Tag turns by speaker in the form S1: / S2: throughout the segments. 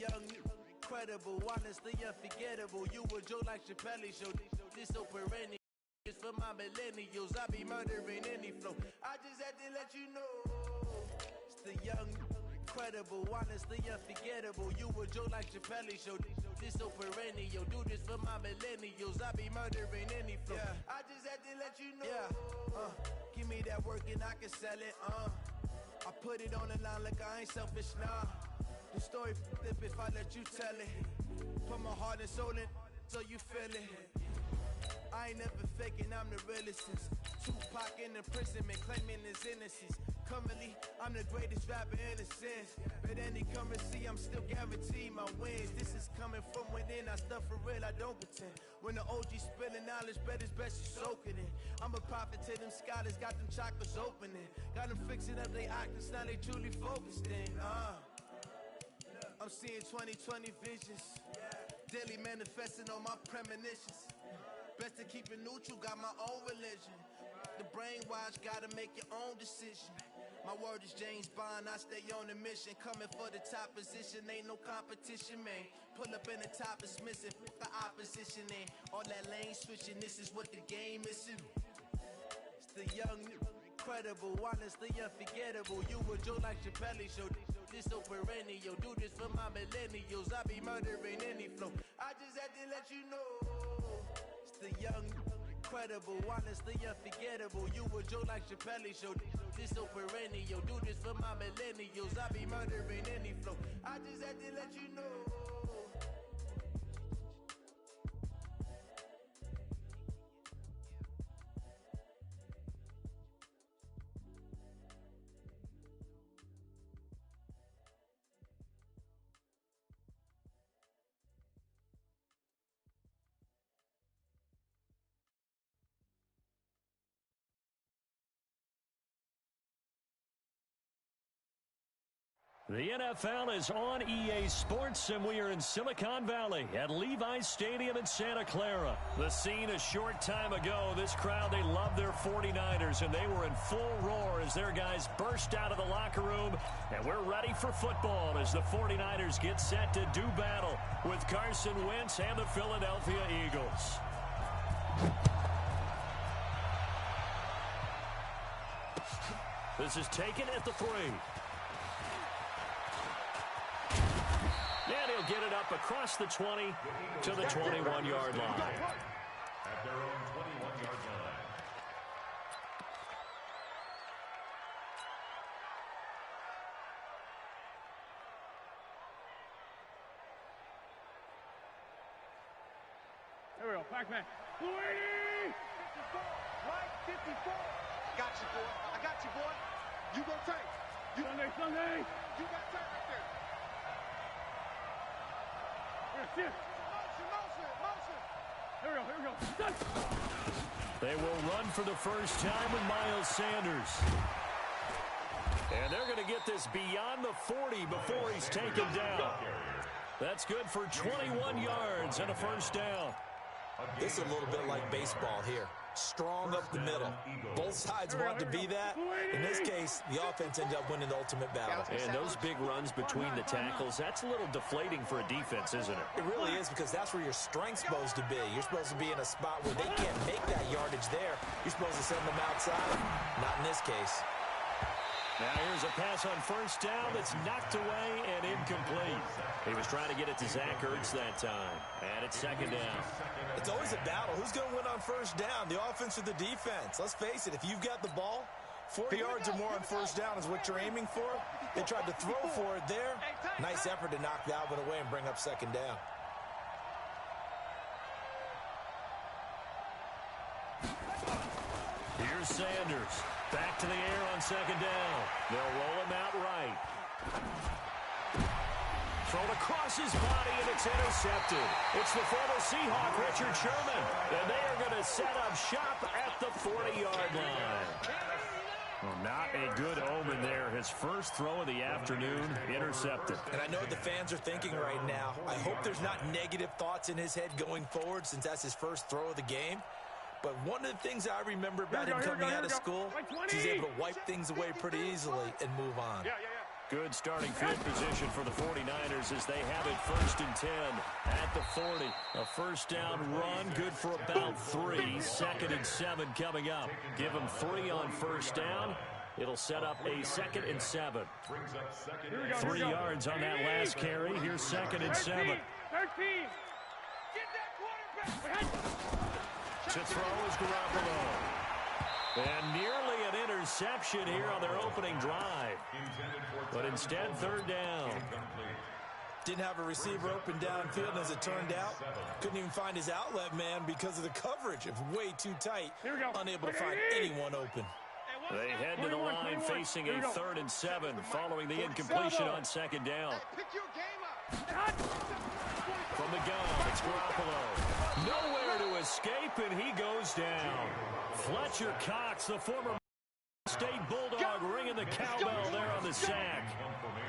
S1: young, incredible, honestly unforgettable. You a joke like Chappelle Show. This so perennial. It's for my millennials. I be murdering any flow. I just had to let you know. It's the young, incredible, honestly unforgettable. You a joke like Chappelle Show. This so perennial. Do this for my millennials. I be murdering any flow. I just had to let you know. Give me that work and I can sell it. I put it on the line like I ain't selfish, nah. The story flip if I let you tell it. Put my heart and soul in so you feel it. I ain't never faking, I'm the realest since Tupac in imprisonment, claiming his innocence. Currently, I'm the greatest rapper in a sense. But any currency, I'm still guaranteed my wins. This is coming from within, I stuff for real, I don't pretend. When the OG spilling knowledge, bet it's best you soak it in. I'm a prophet to them scholars, got them chakras opening. Got them fixing up they octaves, now they truly focused in. I'm seeing 2020 visions. Daily manifesting on my premonitions. Best to keep it neutral, got my own religion. The brainwash, gotta make your own decision. My word is James Bond, I stay on a mission. Coming for the top position, ain't no competition, man. Pull up in the top is missing, the opposition in. All that lane switching, this is what the game is. It's the young, incredible, honestly unforgettable. You a joke like Chappelle Show. This so perennial. Do this for my millennials. I be murdering any flow. I just had to let you know. It's the young, incredible, honestly unforgettable. You a joke like Chappelle Show. This so perennial. Do this for my millennials. I be murdering any flow. I just had to let you know.
S2: The NFL is on EA Sports, and we are in Silicon Valley at Levi's Stadium in Santa Clara. The scene a short time ago, this crowd, they love their 49ers, and they were in full roar as their guys burst out of the locker room. And we're ready for football as the 49ers get set to do battle with Carson Wentz and the Philadelphia Eagles. This is taken at the 3. And he'll get it up across the 20 to the 21-yard line.
S3: At their own 21-yard line.
S4: There we go, Pac-Man. Louie! 54, right, 54. Got you, boy. I got you, boy. You go take. You Sunday. You got take right there. Motion. Here we go. Done.
S2: They will run for the first time with Miles Sanders. And they're going to get this beyond the 40 before he's taken down. That's good for 21 yards and a first down.
S5: This is a little bit like baseball here. Strong up the middle. Both sides want to be that. In this case, the offense ended up winning the ultimate battle.
S2: And those big runs between the tackles, that's a little deflating for a defense, isn't it?
S5: It really is, because that's where your strength's supposed to be. You're supposed to be in a spot where they can't make that yardage there. You're supposed to send them outside. Not in this case.
S2: Now here's a pass on first down that's knocked away and incomplete. He was trying to get it to Zach Ertz that time. And it's second down.
S5: It's always a battle. Who's going to win on first down, the offense or the defense? Let's face it, if you've got the ball, 40 yards or more on first down is what you're aiming for. They tried to throw for it there. Nice effort to knock that one away and bring up second down.
S2: Here's Sanders. Back to the air on second down. They'll roll him out right. Thrown across his body, and it's intercepted. It's the former Seahawk, Richard Sherman. And they are going to set up shop at the 40-yard line. Well, not a good omen there. His first throw of the afternoon, intercepted.
S5: And I know what the fans are thinking right now. I hope there's not negative thoughts in his head going forward, since that's his first throw of the game. But one of the things I remember about him coming out of school, he's able to wipe things away pretty easily and move on.
S2: Good starting field position for the 49ers as they have it 1st and 10 at the 40. A first down run, good for about 3. 2nd and 7 coming up. Give them 3 on first down. It'll set up a 2nd and 7. 3 yards on that last carry. Here's 2nd and 7.
S4: 13. Get that quarterback.
S2: To throw is Garoppolo. And nearly an interception here on their opening drive. But instead, 3rd down.
S5: Didn't have a receiver open downfield, and as it turned out, couldn't even find his outlet man because of the coverage. It was way too tight. Unable to find anyone open.
S2: They head to the line facing a 3rd and 7 following the incompletion on 2nd down. From the gun, it's Garoppolo. Nowhere to escape, and he goes down. Fletcher Cox, the former State Bulldog, ringing the cowbell there on the sack.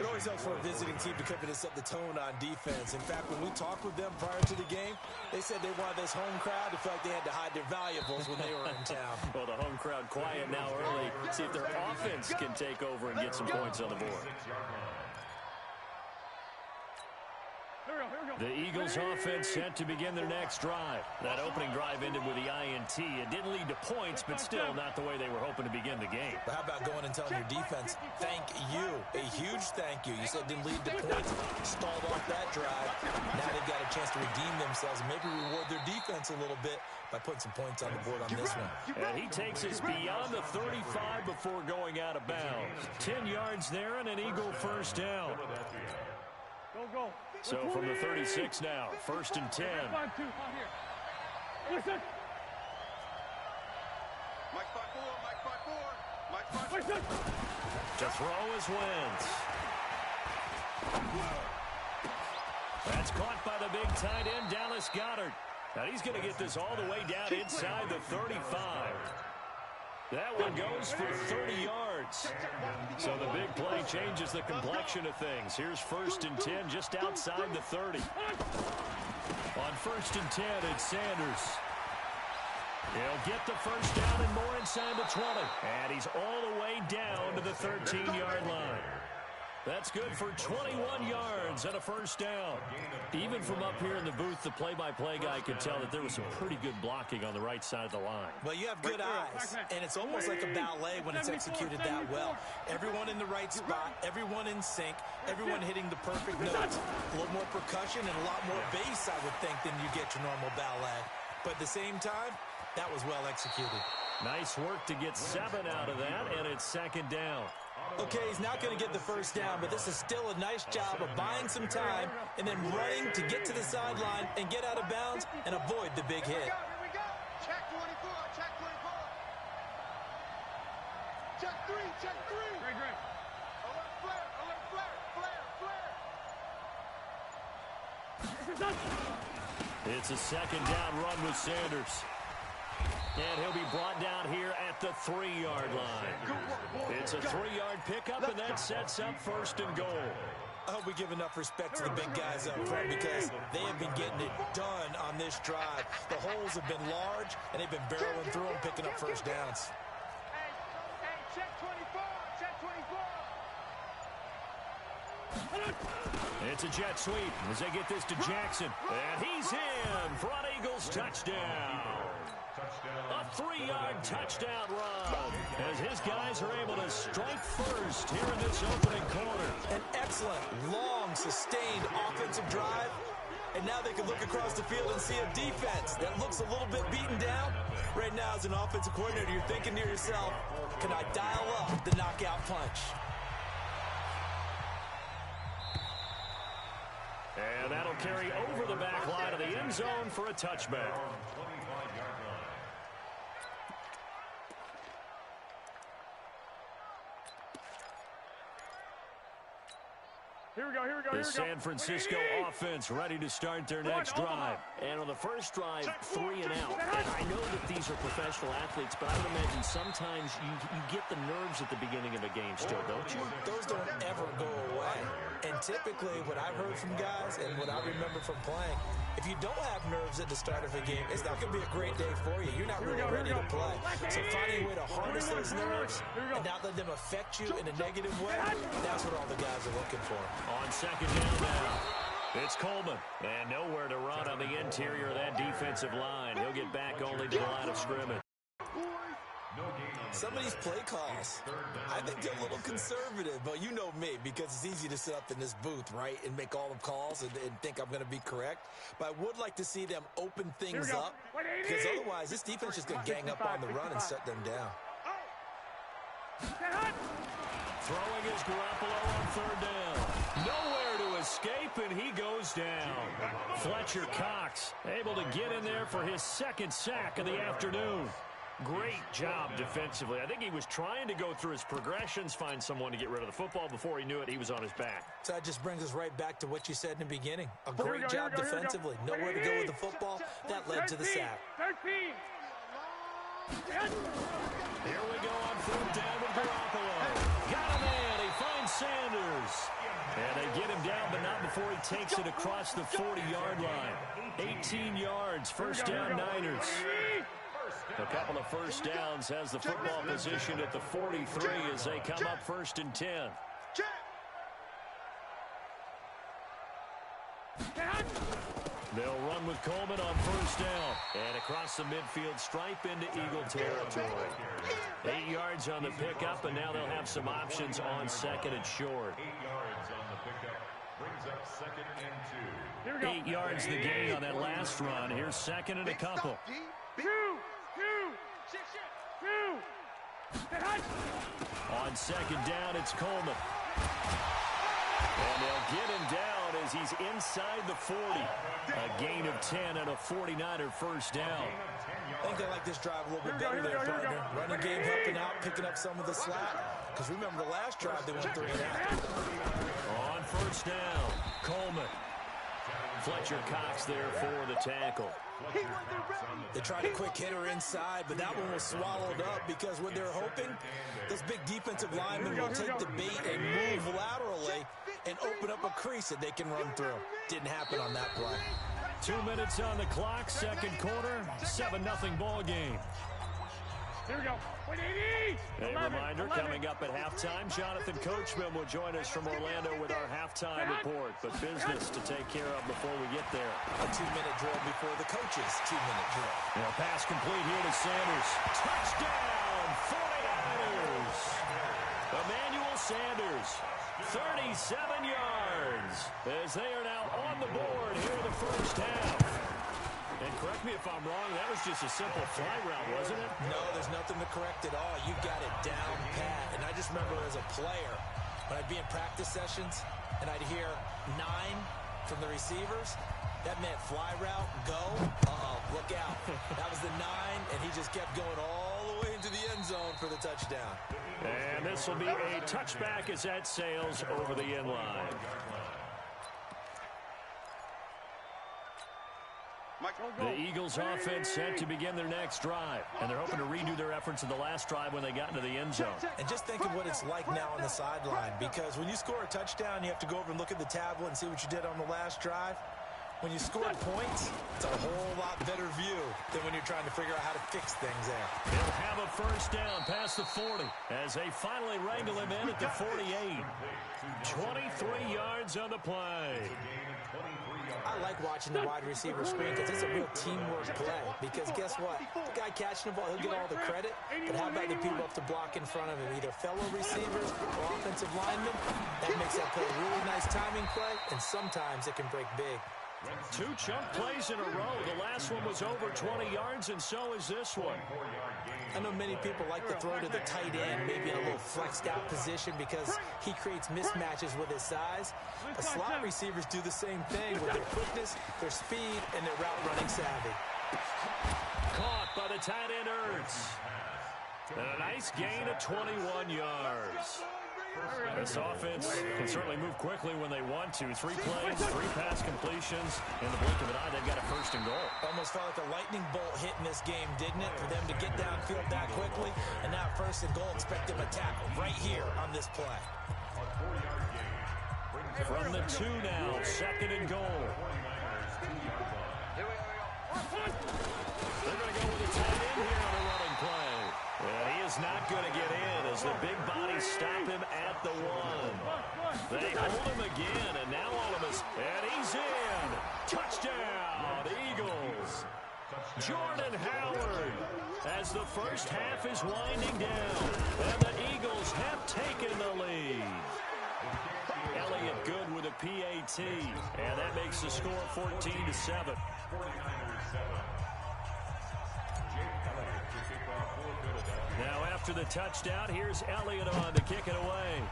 S5: It always helps for a visiting team to come in and set the tone on defense. In fact, when we talked with them prior to the game, they said they wanted this home crowd to feel like they had to hide their valuables when they were in town.
S2: Well, the home crowd quiet now early. See if their offense can take over and get some points on the board. The Eagles offense set to begin their next drive. That opening drive ended with the INT. It didn't lead to points, but still not the way they were hoping to begin the game.
S5: But how about going and telling your defense, thank you, a huge thank you. You said it didn't lead to points, stalled off that drive. Now they've got a chance to redeem themselves and maybe reward their defense a little bit by putting some points on the board on this one.
S2: And he takes us beyond the 35 before going out of bounds. 10 yards there and an Eagle first down.
S4: Go.
S2: So from the 36 now, 1st and 10.
S4: Listen.
S2: To throw is Wentz. That's caught by the big tight end, Dallas Goedert. Now he's going to get this all the way down inside the 35. That one goes for 30 yards. So the big play changes the complexion of things. Here's 1st and 10 just outside the 30. On 1st and 10, it's Sanders. He'll get the first down and more inside the 20. And he's all the way down to the 13-yard line. That's good for 21 yards and a first down. Even from up here in the booth, the play-by-play guy could tell that there was some pretty good blocking on the right side of the line.
S5: Well, you have good eyes, and it's almost like a ballet when it's executed that well. Everyone in the right spot, everyone in sync, everyone hitting the perfect notes. A little more percussion and a lot more bass, I would think, than you get your normal ballet. But at the same time, that was well executed.
S2: Nice work to get 7 out of that, and it's 2nd down.
S5: Okay, he's not going to get the first down, but this is still a nice job of buying some time and then running to get to the sideline and get out of bounds and avoid the big hit.
S4: Here we go. Check 24. Check 24. Check 3. Check 3. Great. Alert flare.
S2: It's a 2nd down run with Sanders. And he'll be brought down here at the 3-yard line. It's a 3-yard pickup, and that sets up 1st and goal.
S5: I hope we give enough respect to the big guys up front because they have been getting it done on this drive. The holes have been large, and they've been barreling through them, picking up first downs.
S4: Hey, check 24. Check 24.
S2: It's a jet sweep as they get this to Jackson. And he's in for an Eagles touchdown. A 3-yard touchdown run as his guys are able to strike first here in this opening quarter.
S5: An excellent, long, sustained offensive drive. And now they can look across the field and see a defense that looks a little bit beaten down. Right now, as an offensive coordinator, you're thinking to yourself, can I dial up the knockout punch?
S2: And that'll carry over the back line of the end zone for a touchback.
S4: Here we go.
S2: The San Francisco offense ready to start their next drive. And on the first drive, 3 and out. And I know that these are professional athletes, but I would imagine sometimes you get the nerves at the beginning of a game still, don't you?
S5: Those don't ever go away. And typically what I've heard from guys and what I remember from playing, If you don't have nerves at the start of a game, it's not going to be a great day for you. You're not really ready to play. So finding a way to harness those nerves and not let them affect you in a negative way, that's what all the guys are looking for.
S2: On second down now, it's Coleman. And nowhere to run on the interior of that defensive line. He'll get back only to the line of scrimmage.
S5: Some of these play calls, I think they're a little conservative, but you know me, because it's easy to sit up in this booth, right, and make all the calls and think I'm going to be correct. But I would like to see them open things up, because otherwise this defense is going to gang up on the run and shut them down.
S2: Throwing is Garoppolo on third down. Nowhere to escape, and he goes down. Fletcher Cox able to get in there for his second sack of the afternoon. Great job defensively. I think he was trying to go through his progressions, find someone to get rid of the football. Before he knew it, he was on his back.
S5: So that just brings us right back to what you said in the beginning. A great job defensively. Nowhere to go with the football. That led to the sack.
S4: 13.
S2: Here we go on fourth down with Garoppolo. Got a man. He finds Sanders. And they get him down, but not before he takes it across the 40-yard line. 18 yards. First down, Niners. A couple of first downs has the football position at the 43 as they come up first and 10. They'll run with Coleman on first down. And across the midfield stripe into Eagle territory. 8 yards on the pickup, and now they'll have some options on second and short.
S3: 8 yards on the pickup. Brings up second and 2.
S2: 8 yards the gain on that last run. Here's second and a couple. On second down, it's Coleman. And they'll get him down as he's inside the 40. A gain of 10 and a 49er first down.
S5: I think they like this drive a little bit better there, partner. Running game helping out, picking up some of the slack. Because remember, the last drive, they went 3 and out.
S2: On first down, Coleman. Fletcher Cox there for the tackle.
S5: They tried a quick hitter inside, but that one was swallowed up because what they're hoping, those big defensive linemen will take the bait and move laterally and open up a crease that they can run through. Didn't happen on that play.
S2: 2 minutes on the clock, second quarter, 7-0 ball game.
S4: Here we go.
S2: A reminder, coming up at halftime, Jonathan Coachman will join us from Orlando with our halftime report. But business to take care of before we get there.
S5: A 2-minute drill before the coaches' 2-minute drill.
S2: Now pass complete here to Sanders. Touchdown, 49ers. Emmanuel Sanders, 37 yards, as they are now on the board here in the first half. And correct me if I'm wrong, that was just a simple fly route, wasn't it?
S5: No, there's nothing to correct at all. You got it down pat. And I just remember as a player, when I'd be in practice sessions and I'd hear 9 from the receivers, that meant fly route, go, look out. That was the 9, and he just kept going all the way into the end zone for the touchdown.
S2: And this will be a touchback as that sails over the end line. The Eagles offense set to begin their next drive, and they're hoping to redo their efforts in the last drive when they got into the end zone.
S5: And just think of what it's like now on the sideline, because when you score a touchdown, you have to go over and look at the tablet and see what you did on the last drive. When you score points, it's a whole lot better view than when you're trying to figure out how to fix things there.
S2: They'll have a first down past the 40 as they finally wrangle him in at the 48. 23 yards on the play.
S5: I like watching the wide receiver screen because it's a real teamwork play. Because guess what? The guy catching the ball, he'll get all the credit. But how about the people up to block in front of him? Either fellow receivers or offensive linemen. That makes that play a really nice timing play, and sometimes it can break big.
S2: 2 chunk plays in a row. The last one was over 20 yards, and so is this one.
S5: I know many people like to throw to the tight end, maybe in a little flexed out position because he creates mismatches with his size. But slot receivers do the same thing with their quickness, their speed, and their route running savvy.
S2: Caught by the tight end Ertz. And a nice gain of 21 yards. This offense can certainly move quickly when they want to. 3 plays, 3 pass completions. In the blink of an eye, they've got a first and goal.
S5: Almost felt like a lightning bolt hit in this game, didn't it? For them to get downfield that quickly. And now first and goal, expect them to tackle right here on this play.
S2: From the 2 now, second and goal. They're going to go with a tight end here on the running play. And he is not going to get in as the big bodies stop him at the 1. They hold him again, and now all of us, and he's in. Touchdown, Eagles. Jordan Howard, as the first half is winding down, and the Eagles have taken the lead. Elliott good with a PAT, and that makes the score 14-7. Now after the touchdown, here's Elliott on to kick it away.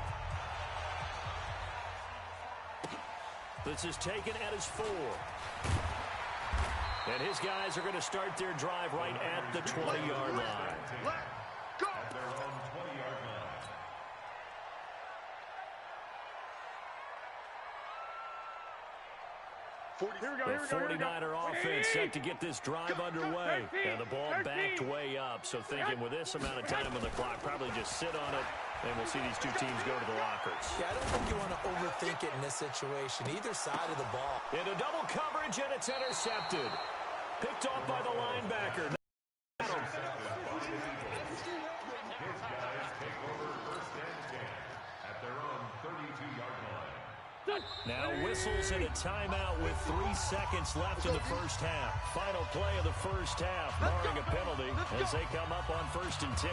S2: This is taken at his 4. And his guys are going to start their drive right at the 20-yard line.
S3: Go! At their own 20-yard line.
S2: The 49er offense set to get this drive underway. And the ball backed way up. So thinking with this amount of time on the clock, probably just sit on it, and we'll see these two teams go to the lockers.
S5: Yeah, I don't think you want to overthink it in this situation. Either side of the ball.
S2: Into double coverage, and it's intercepted. Picked off by the linebacker.
S3: His guys take over first and 10 at their own 32-yard line.
S2: Now whistles and a timeout with 3 seconds left in the first half. Final play of the first half, barring a penalty as they come up on 1st and 10.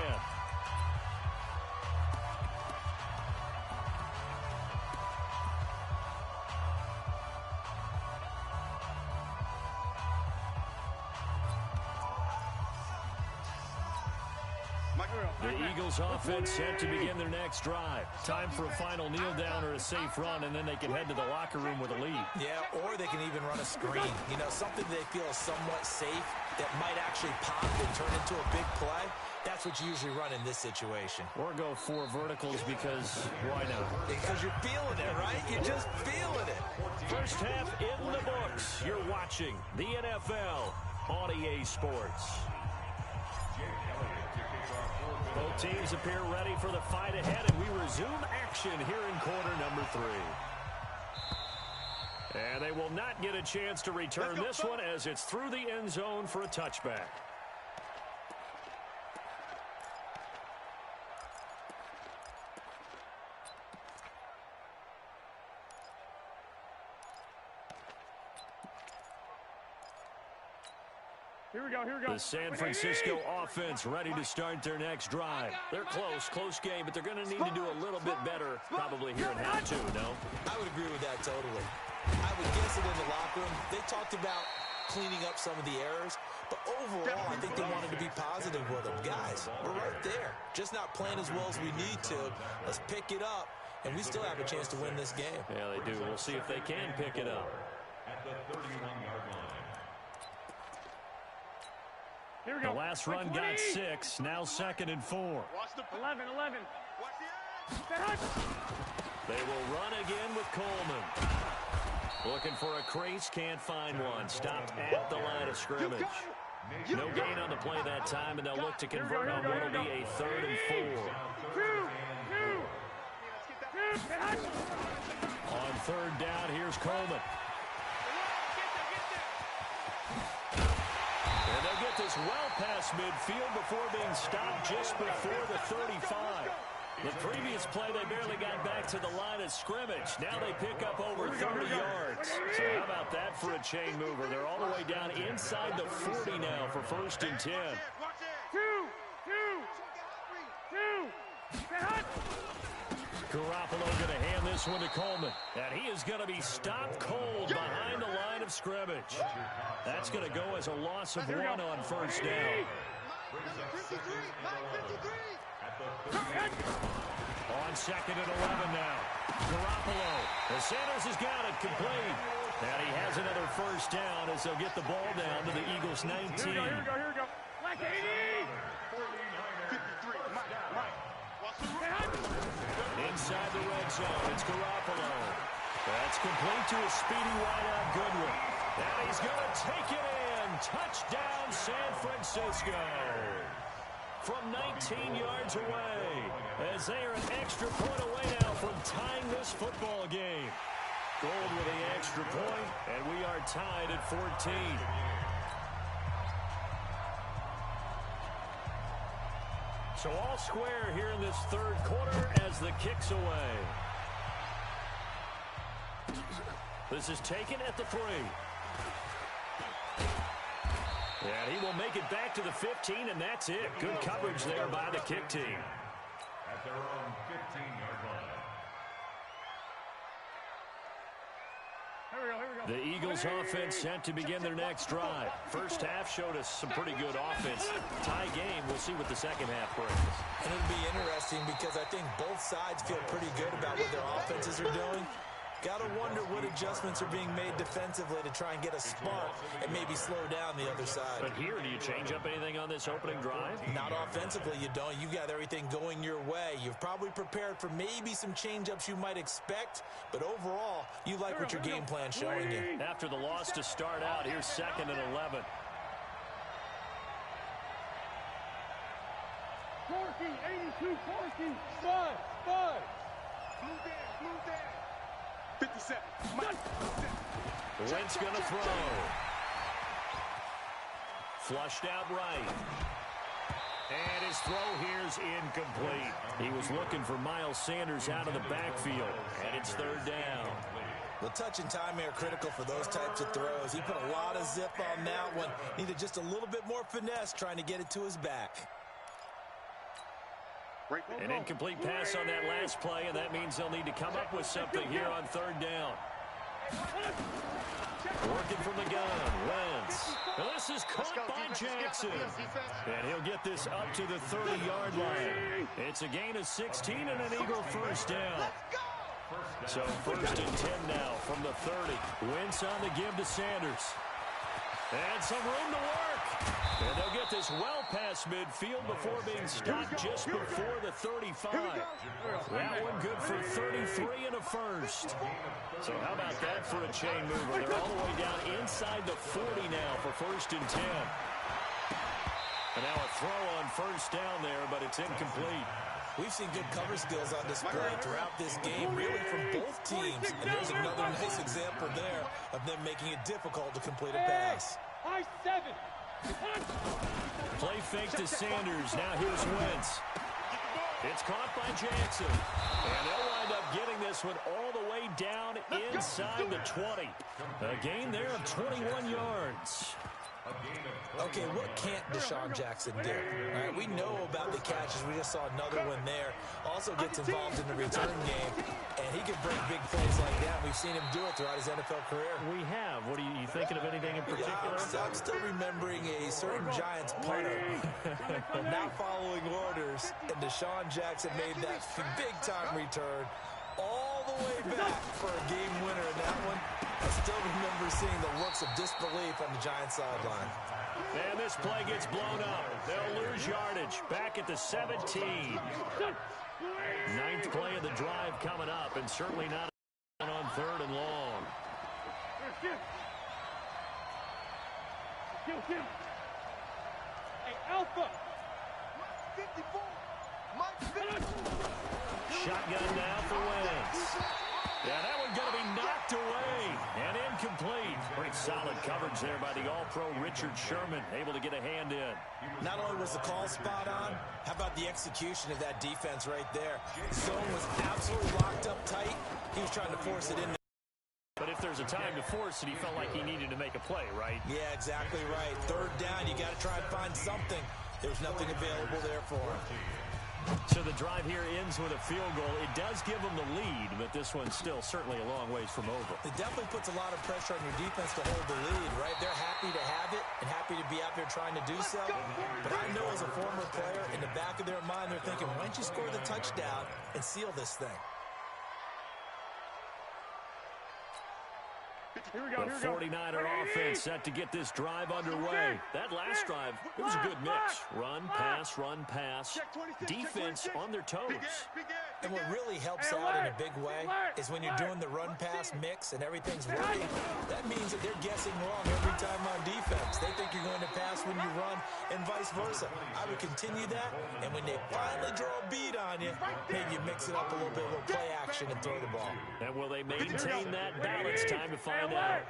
S2: The Eagles offense set to begin their next drive. Time for a final kneel down or a safe run, and then they can head to the locker room with a lead.
S5: Yeah, or they can even run a screen. You know, something they feel is somewhat safe that might actually pop and turn into a big play. That's what you usually run in this situation.
S2: Or go 4 verticals because why not?
S5: Because you're feeling it, right? You're just feeling it.
S2: First half in the books. You're watching the NFL on EA Sports. Both teams appear ready for the fight ahead, and we resume action here in quarter number 3. And they will not get a chance to return this one as it's through the end zone for a touchback.
S4: Here we go.
S2: The San Francisco offense ready to start their next drive. They're close game, but they're going to need to do a little bit better probably here in half 2, no?
S5: I would agree with that totally. I would guess it in the locker room. They talked about cleaning up some of the errors, but overall, I think they wanted to be positive with them. Guys, we're right there. Just not playing as well as we need to. Let's pick it up, and we still have a chance to win this game.
S2: Yeah, they do. We'll see if they can pick it up.
S3: At the 31-yard line.
S2: The last run got 6, now 2nd and 4.
S4: Watch the 11.
S2: They will run again with Coleman. Looking for a crease, can't find one. Stopped at the line of scrimmage. No gain on the play that time, and they'll look to convert on what will be a 3rd and 4. On 3rd down, here's Coleman. And they'll get this well past midfield before being stopped just before the 35. The previous play, they barely got back to the line of scrimmage. Now they pick up over 30 yards. So how about that for a chain mover? They're all the way down inside the 40 now for 1st and 10. Garoppolo going to hand this one to Coleman. And he is going to be stopped cold behind the line of scrimmage. That's going to go as a loss of 1 on 1st down. On 2nd and 11 now. Garoppolo. The Sanders has got it complete. And he has another 1st down as they'll get the ball down to the Eagles 19.
S4: Here we go. Like 80.
S2: Inside the red zone, it's Garoppolo. That's complete to a speedy wideout Goodwin. And he's going to take it in. Touchdown, San Francisco. From 19 yards away, as they are an extra point away now from tying this football game. Gold with the extra. extra point, and we are tied at 14. So all square here in this third quarter as the kick's away. This is taken at the 3. And he will make it back to the 15, and that's it. Good coverage there by the kick team.
S3: At their own 15-yard line.
S2: The Eagles offense set to begin their next drive. First half showed us some pretty good offense. Tie game, we'll see what the second half brings.
S5: And it'll be interesting because I think both sides feel pretty good about what their offenses are doing. Got to wonder what adjustments are being made defensively to try and get a spark and maybe slow down the other side.
S2: But here, do you change up anything on this opening drive?
S5: Not offensively, you don't. You got everything going your way. You've probably prepared for maybe some change-ups you might expect, but overall, you like what your game plan's showing you.
S2: After the loss to start out, here's 2nd and 11.
S4: Corky, 82, Corky, 5. Blue down. 57.
S2: Wentz going to throw. Flushed out right. And his throw here's incomplete. He was looking for Miles Sanders out of the backfield, and it's 3rd down.
S5: The touch and time are critical for those types of throws. He put a lot of zip on that one. Needed just a little bit more finesse trying to get it to his back.
S2: An incomplete pass on that last play, and that means they'll need to come up with something here on 3rd down. Working from the gun, Wentz. Now this is caught by Jackson. And he'll get this up to the 30-yard line. It's a gain of 16 and an Eagle first down. So 1st and 10 now from the 30. Wentz on the give to Sanders. And some room to work. And they'll get this well past midfield before being stopped just before the 35. That one good for 33 and a first. So how about that for a chain mover? They're all the way down inside the 40 now for 1st and 10. And now a throw on 1st down there, but it's incomplete.
S5: We've seen good cover skills on display throughout this game, really from both teams. And there's another nice example there of them making it difficult to complete a pass.
S4: High 7.
S2: Play fake to Sanders. Now here's Wentz. It's caught by Jackson. And they'll wind up getting this one all the way down inside the 20. A gain there of 21 yards.
S5: Okay, what can't Deshaun Jackson do? All right, we know about the catches. We just saw another one there. Also gets involved in the return game, and he can bring big plays like that. We've seen him do it throughout his NFL career.
S2: We have. What are you thinking of anything in particular?
S5: I'm still remembering a certain Giants punter not following orders, and Deshaun Jackson made that big-time return all the way back for a game winner in that one. I still remember seeing the looks of disbelief on the Giants sideline.
S2: And this play gets blown up. They'll lose yardage. Back at the 17. 9th play of the drive coming up, and certainly not on 3rd and long.
S4: Hey, Alpha.
S2: Shotgun now for Wentz. Yeah, that one going to be knocked away and incomplete. Pretty solid coverage there by the All-Pro Richard Sherman, able to get a hand in.
S5: Not only was the call spot on, how about the execution of that defense right there? The zone was absolutely locked up tight. He was trying to force it in.
S2: But if there's a time to force it, he felt like he needed to make a play, right?
S5: Yeah, exactly right. 3rd down, you got to try and find something. There was nothing available there for him.
S2: So the drive here ends with a field goal. It does give them the lead, but this one's still certainly a long ways from over.
S5: It definitely puts a lot of pressure on your defense to hold the lead, right? They're happy to have it and happy to be out there trying to do so. But I know as a former player, in the back of their mind, they're thinking, why don't you score the touchdown and seal this thing?
S2: The 49er offense set to get this drive underway. That last drive, it was a good mix. Run, pass. Defense on their toes.
S5: And what really helps out in a big way is when you're doing the run-pass mix and everything's working, that means that they're guessing wrong every time on defense. They think you're going to pass when you run and vice versa. I would continue that, and when they finally draw a beat on you, maybe you mix it up a little bit, a little play action, and throw the ball.
S2: And will they maintain that balance? Time to find out.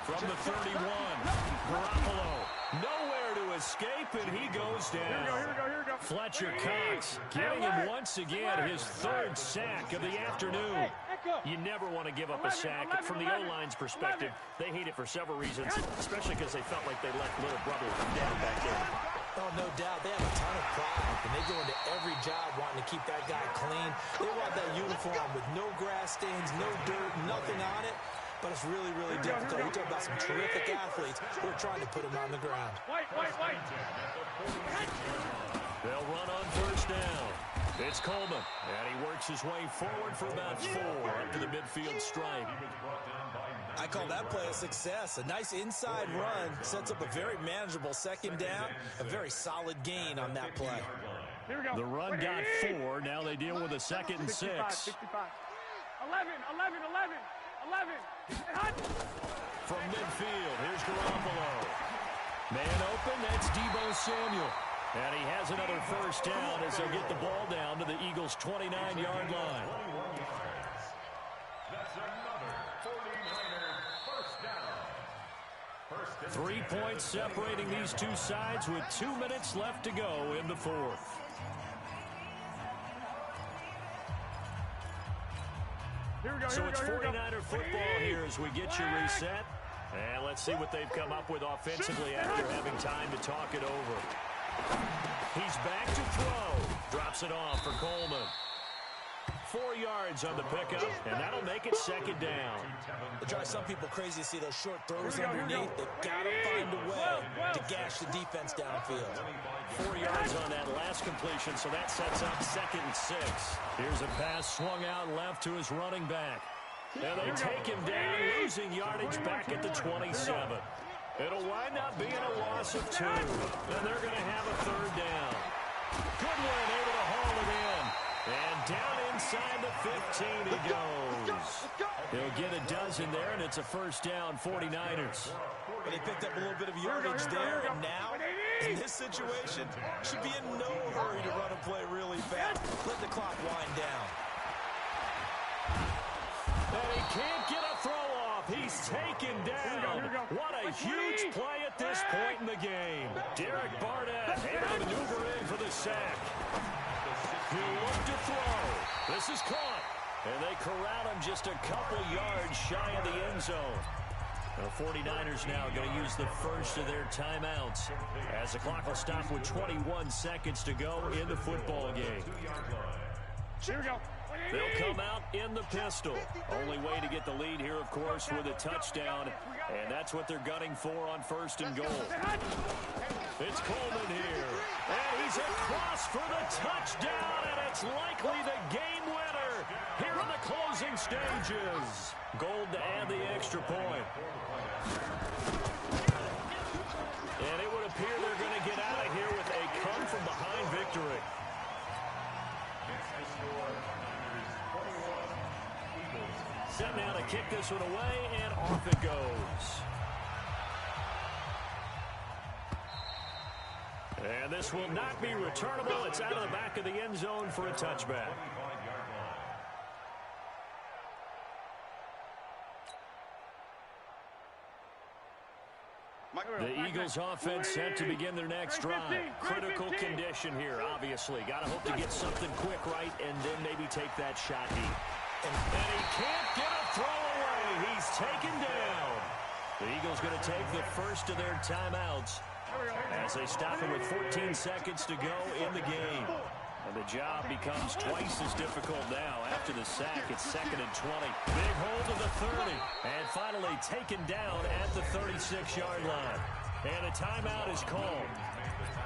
S2: From the 31, Garoppolo, nowhere to escape, and he goes down.
S4: Here we go.
S2: Fletcher Cox getting him once again his third sack of the afternoon. You never want to give up a sack. From the O-line's perspective, they hate it for several reasons, especially because they felt like they let little brother down back there.
S5: Oh, no doubt. They have a ton of pride, and they go into every job wanting to keep that guy clean. They want that uniform with no grass stains, no dirt, nothing on it. But it's really, really difficult. You talk about some terrific athletes who are trying to put him on the ground.
S2: They'll run on first down. It's Coleman, and he works his way forward for about 4 up to the midfield stripe.
S5: I call that play a success. A nice inside run sets up a very manageable second down, a very solid gain on that play.
S2: The run got 4. Now they deal with a 2nd and 6.
S4: 11.
S2: From midfield, here's Garoppolo. Man open, that's Deebo Samuel. And he has another first down as they'll get the ball down to the Eagles' 29-yard line.
S3: That's another 49er first down.
S2: 3 points separating these two sides with 2 minutes left to go in the fourth. So it's 49er football here as we get you reset. And let's see what they've come up with offensively after having time to talk it over. He's back to throw. Drops it off for Coleman. 4 yards on the pickup, and that'll make it second down.
S5: It drives some people crazy to see those short throws underneath. They've got to find a way to gash the defense downfield.
S2: 4 yards on that last completion, so that sets up 2nd and 6. Here's a pass swung out left to his running back. And they take him down, losing yardage back at the 27. It'll wind up being a loss of 2, and they're going to have a third down. Goodwin able to haul it in. And down inside the 15 he goes. He'll get a dozen there, and it's a first down, 49ers.
S5: But he picked up a little bit of yardage there, and now, in this situation, should be in no hurry to run a play really fast. Let the clock wind down.
S2: And he can't get a throw off. He's taken down. What a huge play at this point in the game. Derek Barnett able to maneuver in for the sack. He'll look to throw. This is caught. And they corral him just a couple yards shy of the end zone. The 49ers now going to use the first of their timeouts as the clock will stop with 21 seconds to go in the football game.
S4: Here we go.
S2: They'll come out in the pistol. Only way to get the lead here, of course, with a touchdown. And that's what they're gunning for on first and goal. It's Coleman here. And he's across for the touchdown. And it's likely the game winner here in the closing stages. Gold to add the extra point. And it would appear they're going to get out of here with a come-from-behind victory. Set now to kick this one away, and off it goes. And this will not be returnable. It's out of the back of the end zone for a touchback. The Eagles offense set to begin their next drive. Critical condition here, obviously. Got to hope to get something quick right and then maybe take that shot deep. And he can't get a throw away. He's taken down. The Eagles going to take the first of their timeouts as they stop him with 14 seconds to go in the game. And the job becomes twice as difficult now after the sack. It's 2nd and 20. Big hold to the 30. And finally taken down at the 36-yard line. And a timeout is called.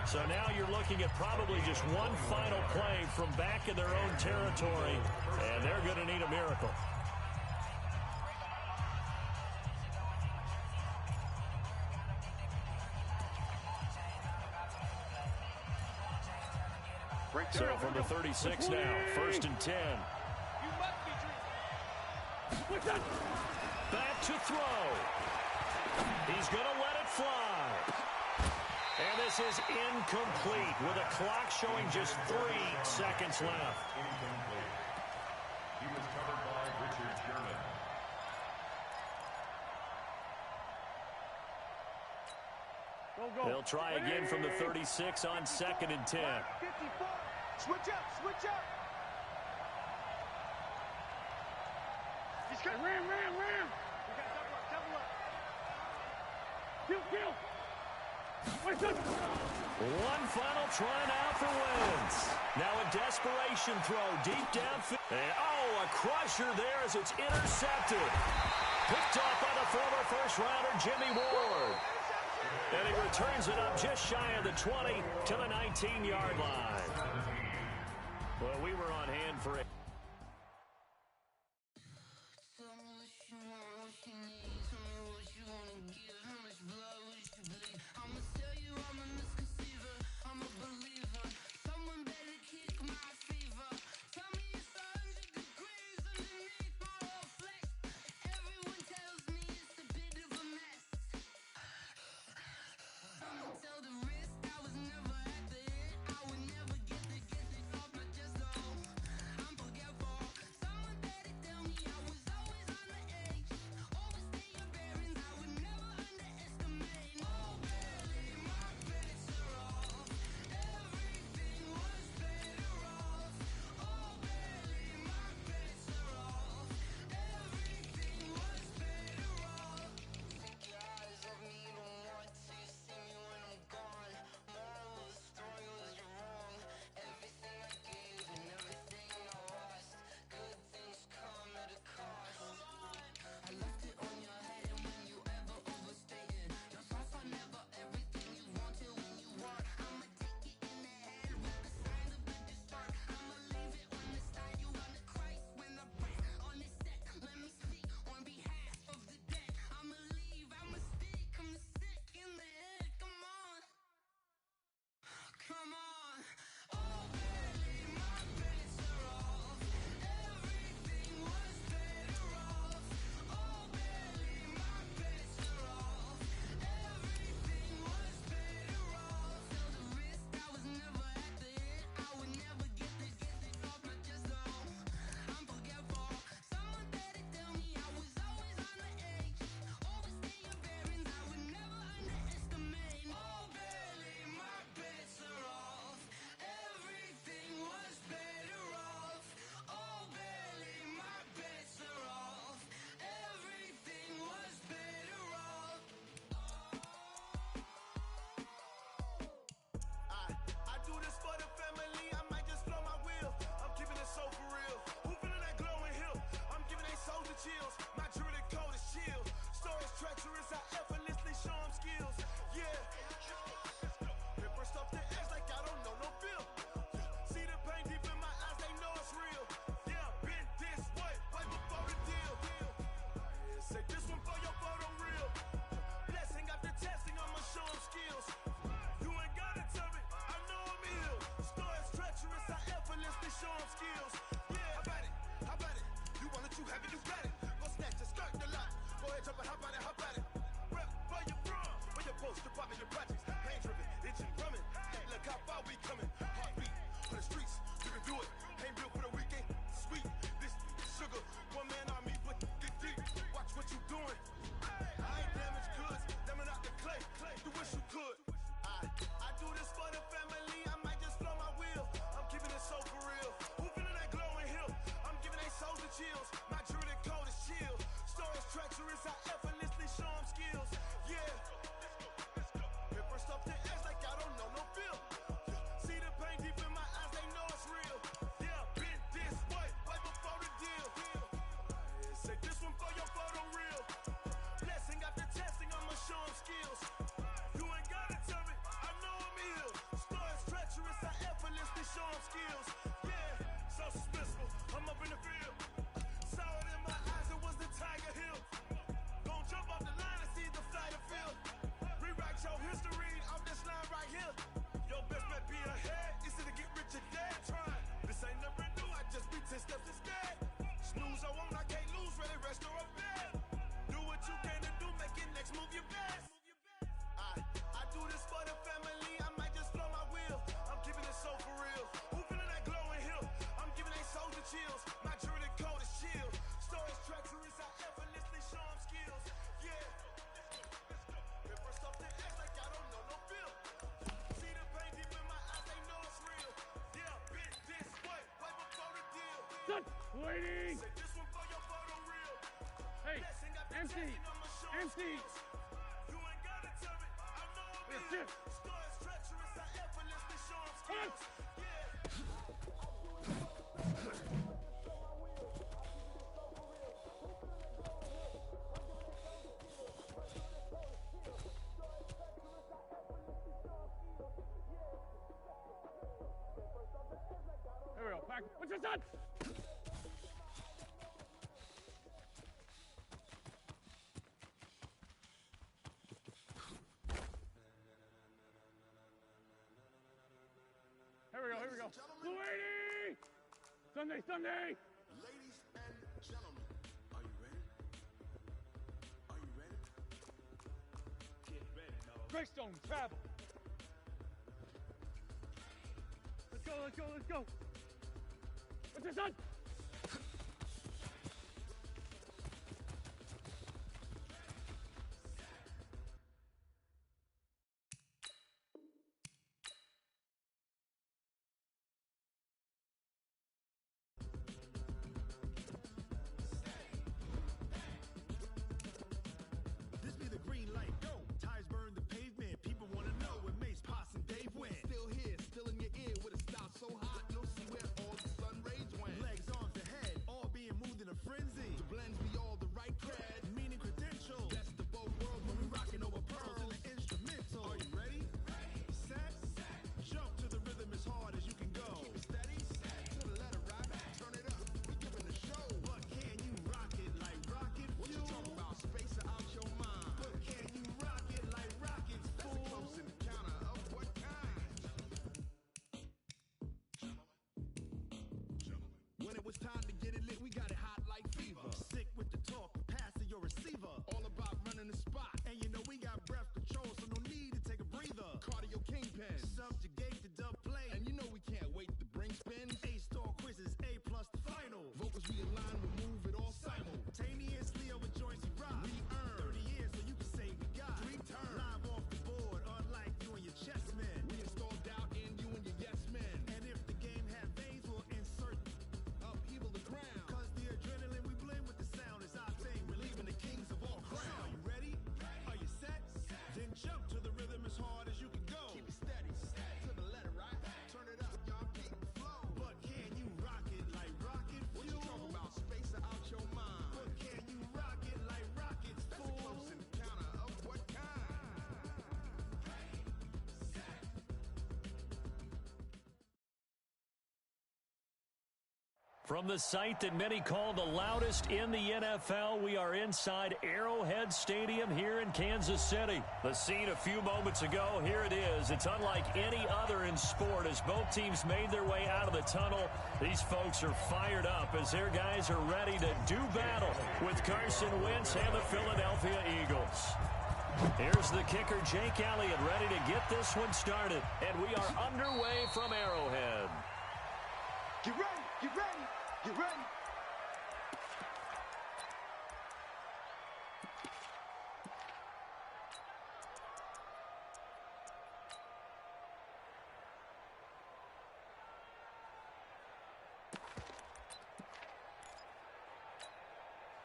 S2: So now you're looking at probably just one final play from back in their own territory, and they're going to need a miracle. So from the 36 now, 1st and 10. Back to throw. He's going to let it fly. And this is incomplete with a clock showing just 3 seconds left.
S3: Incomplete. He was covered by Richard Sherman.
S2: They'll try again from the 36 on 2nd and 10.
S4: 54. Switch up, switch up. He's got ram. We got double up. Kill.
S2: One final try now for Wentz. Now a desperation throw deep downfield. A crusher there as it's intercepted. Picked off by the former first-rounder Jimmy Ward. And he returns it up just shy of the 20 to the 19-yard line. Well, we were on hand for it.
S1: Chills, my jewelry code is chill. Stories treacherous, I effortlessly show them skills. Yeah, paper stuff the edge like I don't know no feel. See the pain deep in my eyes, they know it's real. Yeah, been this way before the deal. Say this one for your photo reel. Blessing after testing, I'ma show them skills. You ain't gotta tell me, I know I'm ill. Stories treacherous, I effortlessly show them skills. Yeah, how about it? You want it, you have it, you got it. Go snatch your skirt the lot. Go ahead, jump it, hop on it. Rep where you from? Where you post, department, your projects. Pain driven, itching, drumming. Hey, look how far we coming. Heartbeat for the streets, you can do it. Ain't built for the weekend. Sweet, this sugar. One man army, but dig deep. Watch what you doing. I ain't damaged goods, damn it out the clay. You wish you could. I do this for the family. I might just flow my wheel. I'm keeping it so for real. Who feeling that glow?
S6: chills. My journey code is chill. Stories treacherous, I effortlessly show them skills. Yeah. If for something else like I don't know no feel. See the pain deep in my eyes, they know it's real. Yeah, bit this way, right before the deal.
S4: Stop waiting.
S6: Say this one for your photo real.
S4: Hey, empty. Empty.
S6: You ain't gotta tell me, I know I'm real. Stories treacherous, I effortlessly show them skills.
S4: Here we go. Back. What's your son? Here we go. Luigi! Sunday!
S6: Ladies and gentlemen, are you ready? Are you ready? Get ready, dog.
S4: Greystone travel. Let's go. What's your son?
S6: This be the green light, go. Tires burn the pavement. People want to know where Mace, Poss, and Dave went. Still here, still in your ear with a style so hot, you'll see where all the sun rays went. Legs, arms, and head, all being moved in a frenzy. The blends be all the right cred, meaning credentials. Best of both worlds when we rocking over pearls in the instrumental. Are you ready? Set, jump to the rhythm as hard as you can go. Keep it steady, to the letter rock, turn it up. We giving the show. But can you rock it like rocket fuel? What you talking about? Space out your mind. But can you rock it like rockets, fool? That's a close encounter of what kind? When it was time to get it lit, we got it hot like fever. Sick with the talk, passing your receiver. All about running the spot. And you know we got breath control, so no need to take a breather. Cardio kingpin, subjugate the dub play. And you know we can't wait to bring spin. A-star quizzes, A+ the final. Vocals realign, we'll move it all simultaneously over joints we rock. We earn 30 years, so you can say we got 3 turns. Live off the board, unlike you and your chess men. We install doubt in you and your yes men. And if the game had veins, we'll insert upheaval the ground. Cause the adrenaline we blend with the sound is our thing. We're leaving the kings of all crowns. Are you ready? Are you set? Then jump to the rhythm as hard as you can go. Keep it steady, to the letter, right? Turn it up, y'all keep the flow. But can you rock it like rocket fuel? What you talking about? Space out your mind. But can you rock it like rockets, fool? That's a close encounter of what kind?
S2: From the site that many call the loudest in the NFL, we are inside Arrowhead Stadium here in Kansas City. The scene a few moments ago, here it is. It's unlike any other in sport as both teams made their way out of the tunnel. These folks are fired up as their guys are ready to do battle with Carson Wentz and the Philadelphia Eagles. Here's the kicker, Jake Elliott, ready to get this one started. And we are underway from Arrowhead.
S6: Get ready, get ready, get ready.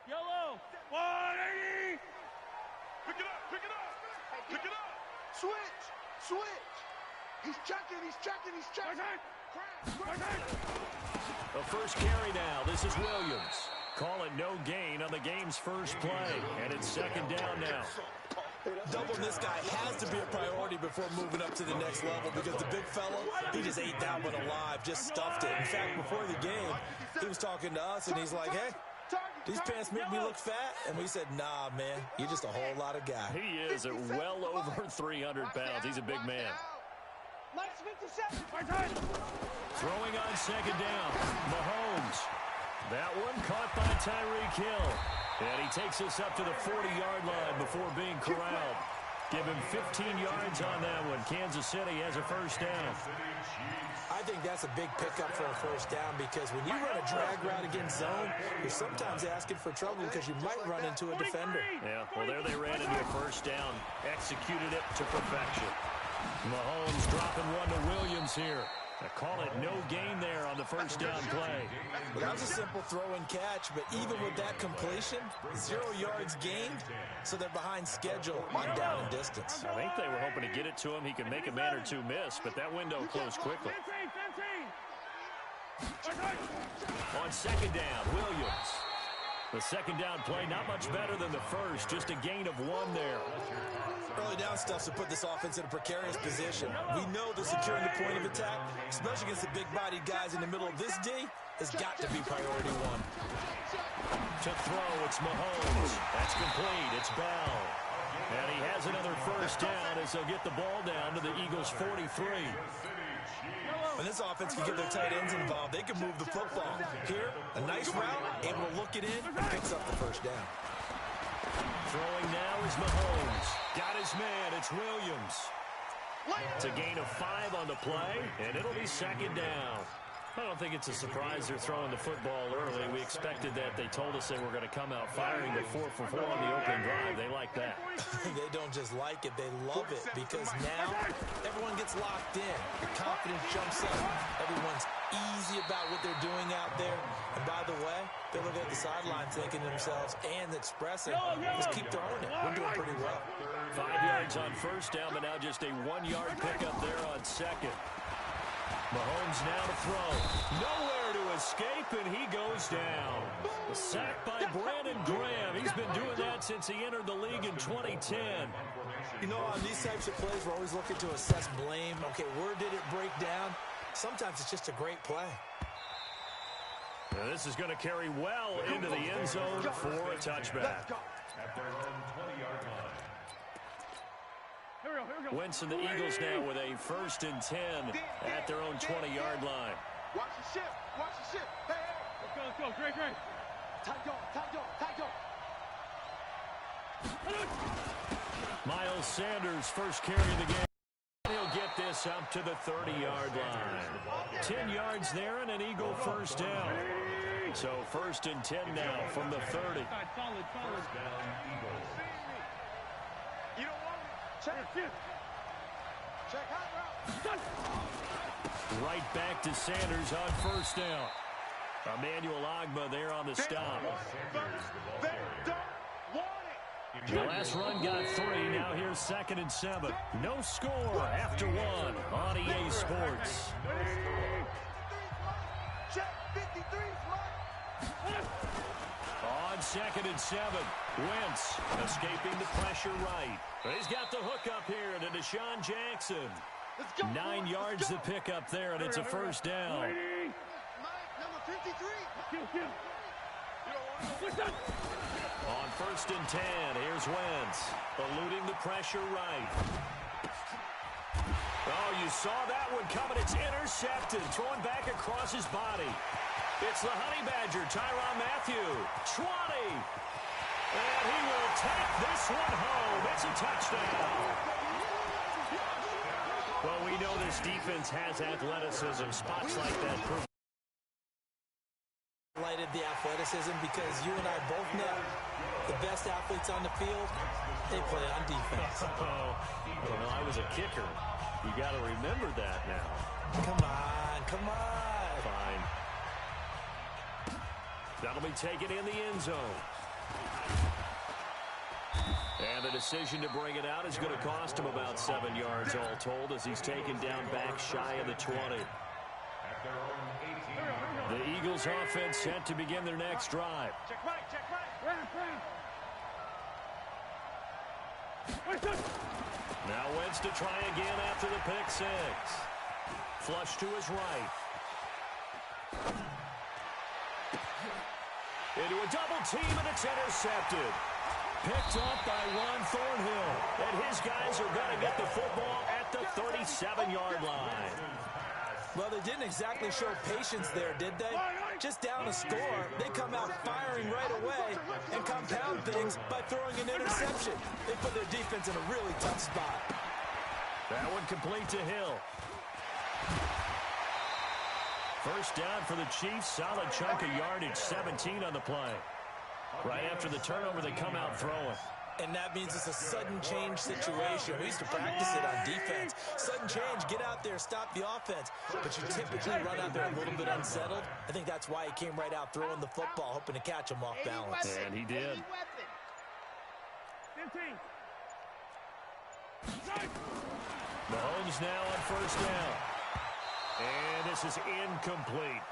S4: Yellow. 180.
S6: Pick it up, pick it up, pick it up. Switch. He's checking.
S2: The first carry now. This is Williams. Call it no gain on the game's first play. And it's second down now.
S5: Doubling this guy has to be a priority before moving up to the next level because the big fella, he just ate that one alive, just stuffed it. In fact, before the game, he was talking to us, and he's like, hey, these pants make me look fat. And we said, nah, man, you're just a whole lot of guy.
S2: He is at well over 300 pounds. He's a big man. Throwing on second down, Mahomes. That one caught by Tyreek Hill. And he takes us up to the 40-yard line before being corralled. Give him 15 yards on that one. Kansas City has a first down.
S5: I think that's a big pickup for a first down because when you run a drag route against zone, you're sometimes asking for trouble because you might run into a defender.
S2: Yeah, well, there they ran into a first down. Executed it to perfection. Mahomes dropping one to Williams here. I call it no gain there on the first down play.
S5: Well, that was a simple throw and catch, but even with that completion, 0 yards gained, so they're behind schedule on down and distance.
S2: I think they were hoping to get it to him. He could make a man or two miss, but that window closed quickly. On second down, Williams. The second down play, not much better than the first, just a gain of 1 there.
S5: Early down stuff to put this offense in a precarious position. We know that securing the point of attack, especially against the big-bodied guys in the middle of this D, has got to be priority 1.
S2: To throw, it's Mahomes. That's complete. It's Bell. And he has another first down as they'll get the ball down to the Eagles' 43.
S5: When this offense can get their tight ends involved, they can move the football. Here, a nice route, able to look it in, and picks up the first down.
S2: Throwing now is Mahomes. Got his man. It's Williams. It's a gain of 5 on the play, and it'll be second down. I don't think it's a surprise they're throwing the football early. We expected that. They told us they were going to come out firing the 4 for 4 on the opening drive. They like that.
S5: They don't just like it, they love it, because now everyone gets locked in. The confidence jumps up. Everyone's easy about what they're doing out there. And by the way, they look at the sideline thinking to themselves and expressing, just keep throwing it. We're doing pretty well.
S2: 5 yards on first down, but now just a 1-yard pickup there on second. Mahomes now to throw. Nowhere to escape, and he goes down. A sack by Brandon Graham. He's been doing that since he entered the league in 2010.
S5: You know, on these types of plays, we're always looking to assess blame. Okay, where did it break down? Sometimes it's just a great play.
S2: Now this is going to carry well into the end zone for a touchback.
S3: At their own 20-yard line.
S2: Wentz and the Eagles now with a 1st and 10 at their own 20-yard line.
S4: Watch the ship. Watch the ship. Hey, hey. Let's go. Great. Tight dog.
S2: Miles Sanders first carry of the game. He'll get this up to the 30-yard line. 10 yards there and an Eagle first down. So 1st and 10 now from the 30.
S4: Solid.
S3: First down, Eagles.
S4: You don't want it. Check hot route.
S2: Right back to Sanders on first down. Emmanuel Ogbah there on the stop.
S4: They don't want it.
S2: The last run got 3. Now here's 2nd and 7. No score after 1 on EA Sports.
S4: Check 53's mine.
S2: On 2nd and 7. Wentz escaping the pressure right. He's got the hook up here to Deshaun Jackson. 9 yards to pick up there, and it's a first down.
S4: Number 53.
S2: On 1st and 10, here's Wentz, eluding the pressure right. Oh, you saw that one coming. It's intercepted, thrown back across his body. It's the Honey Badger, Tyrann Mathieu, 20. And he will take this one home. It's a touchdown. Well, we know this defense has athleticism. Spots like that prove.
S5: Highlighted the athleticism because you and I both know the best athletes on the field, they play on defense.
S2: Oh, well, I was a kicker. You got to remember that now.
S5: Come on.
S2: Fine. That'll be taken in the end zone. And the decision to bring it out is going to cost him about 7 yards all told as he's taken down back shy of the 20.
S3: At their own 18.
S2: The Eagles offense set to begin their next drive.
S4: Check right.
S2: Now Wentz to try again after the pick 6. Flush to his right. Into a double team, and it's intercepted. Picked up by Juan Thornhill. And his guys are going to get the football at the 37-yard line.
S5: Well, they didn't exactly show patience there, did they? just down a score, they come out firing right away and compound things by throwing an interception. They put their defense in a really tough spot.
S2: That one complete to Hill. First down for the Chiefs. Solid chunk of yardage, 17 on the play. Right after the turnover, they come out throwing.
S5: And that means it's a sudden change situation. We used to practice it on defense. Sudden change, get out there, stop the offense. But you typically run out there a little bit unsettled. I think that's why he came right out throwing the football, hoping to catch him off balance.
S2: And he did.
S4: 15.
S2: Mahomes now on first down. And this is incomplete.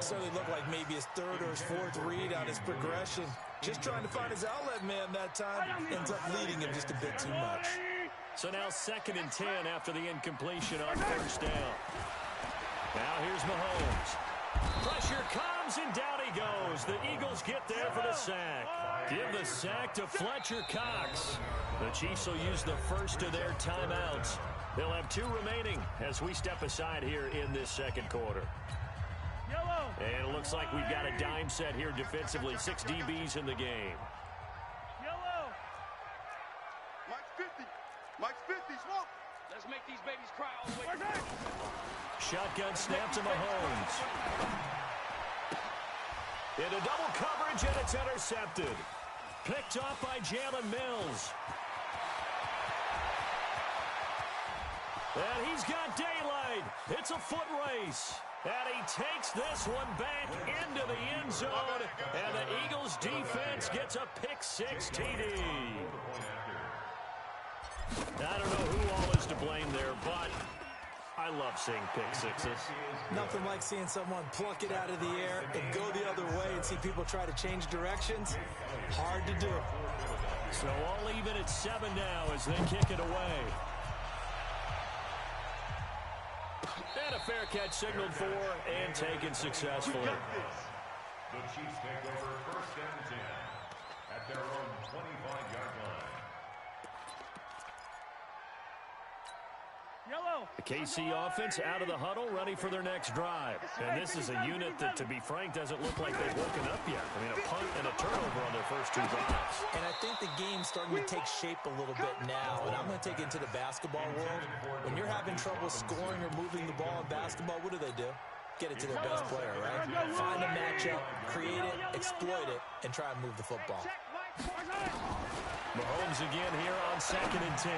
S5: Certainly looked like maybe his third or his fourth read on his progression. Just trying to find his outlet man that time. Ends up leading him just a bit too much.
S2: So now 2nd and 10 after the incompletion on first down. Now here's Mahomes. Pressure comes and down he goes. The Eagles get there for the sack. Give the sack to Fletcher Cox. The Chiefs will use the first of their timeouts. They'll have 2 remaining as we step aside here in this second quarter.
S4: Yellow.
S2: And it looks like we've got a dime set here defensively. 6 DBs in the game.
S4: Yellow.
S6: Mike's 50. Mike's 50. Smoke.
S4: Let's make these babies cry all the way.
S2: Shotgun snap to Mahomes. Into double coverage, and it's intercepted. Picked off by Jalen Mills. And he's got daylight. It's a foot race. And he takes this one back into the end zone. And the Eagles defense gets a pick-6 TD. I don't know who all is to blame there, but I love seeing pick-6s.
S5: Nothing like seeing someone pluck it out of the air and go the other way and see people try to change directions. Hard to do.
S2: So all even at 7 now as they kick it away. And a fair catch signaled for and taken successfully.
S3: The Chiefs take over 1st and 10 at their own 25-yard line.
S4: Yellow.
S2: The KC offense out of the huddle, ready for their next drive. And this is a unit that, to be frank, doesn't look like they've woken up yet. I mean, a punt and a turnover on their first 2 drives.
S5: And I think the game's starting to take shape a little bit now. And I'm going to take it into the basketball world. When you're having trouble scoring or moving the ball in basketball, what do? Get it to their best player, right? Find a matchup, create it, exploit it, and try and move the football.
S2: Mahomes again here on 2nd and 10.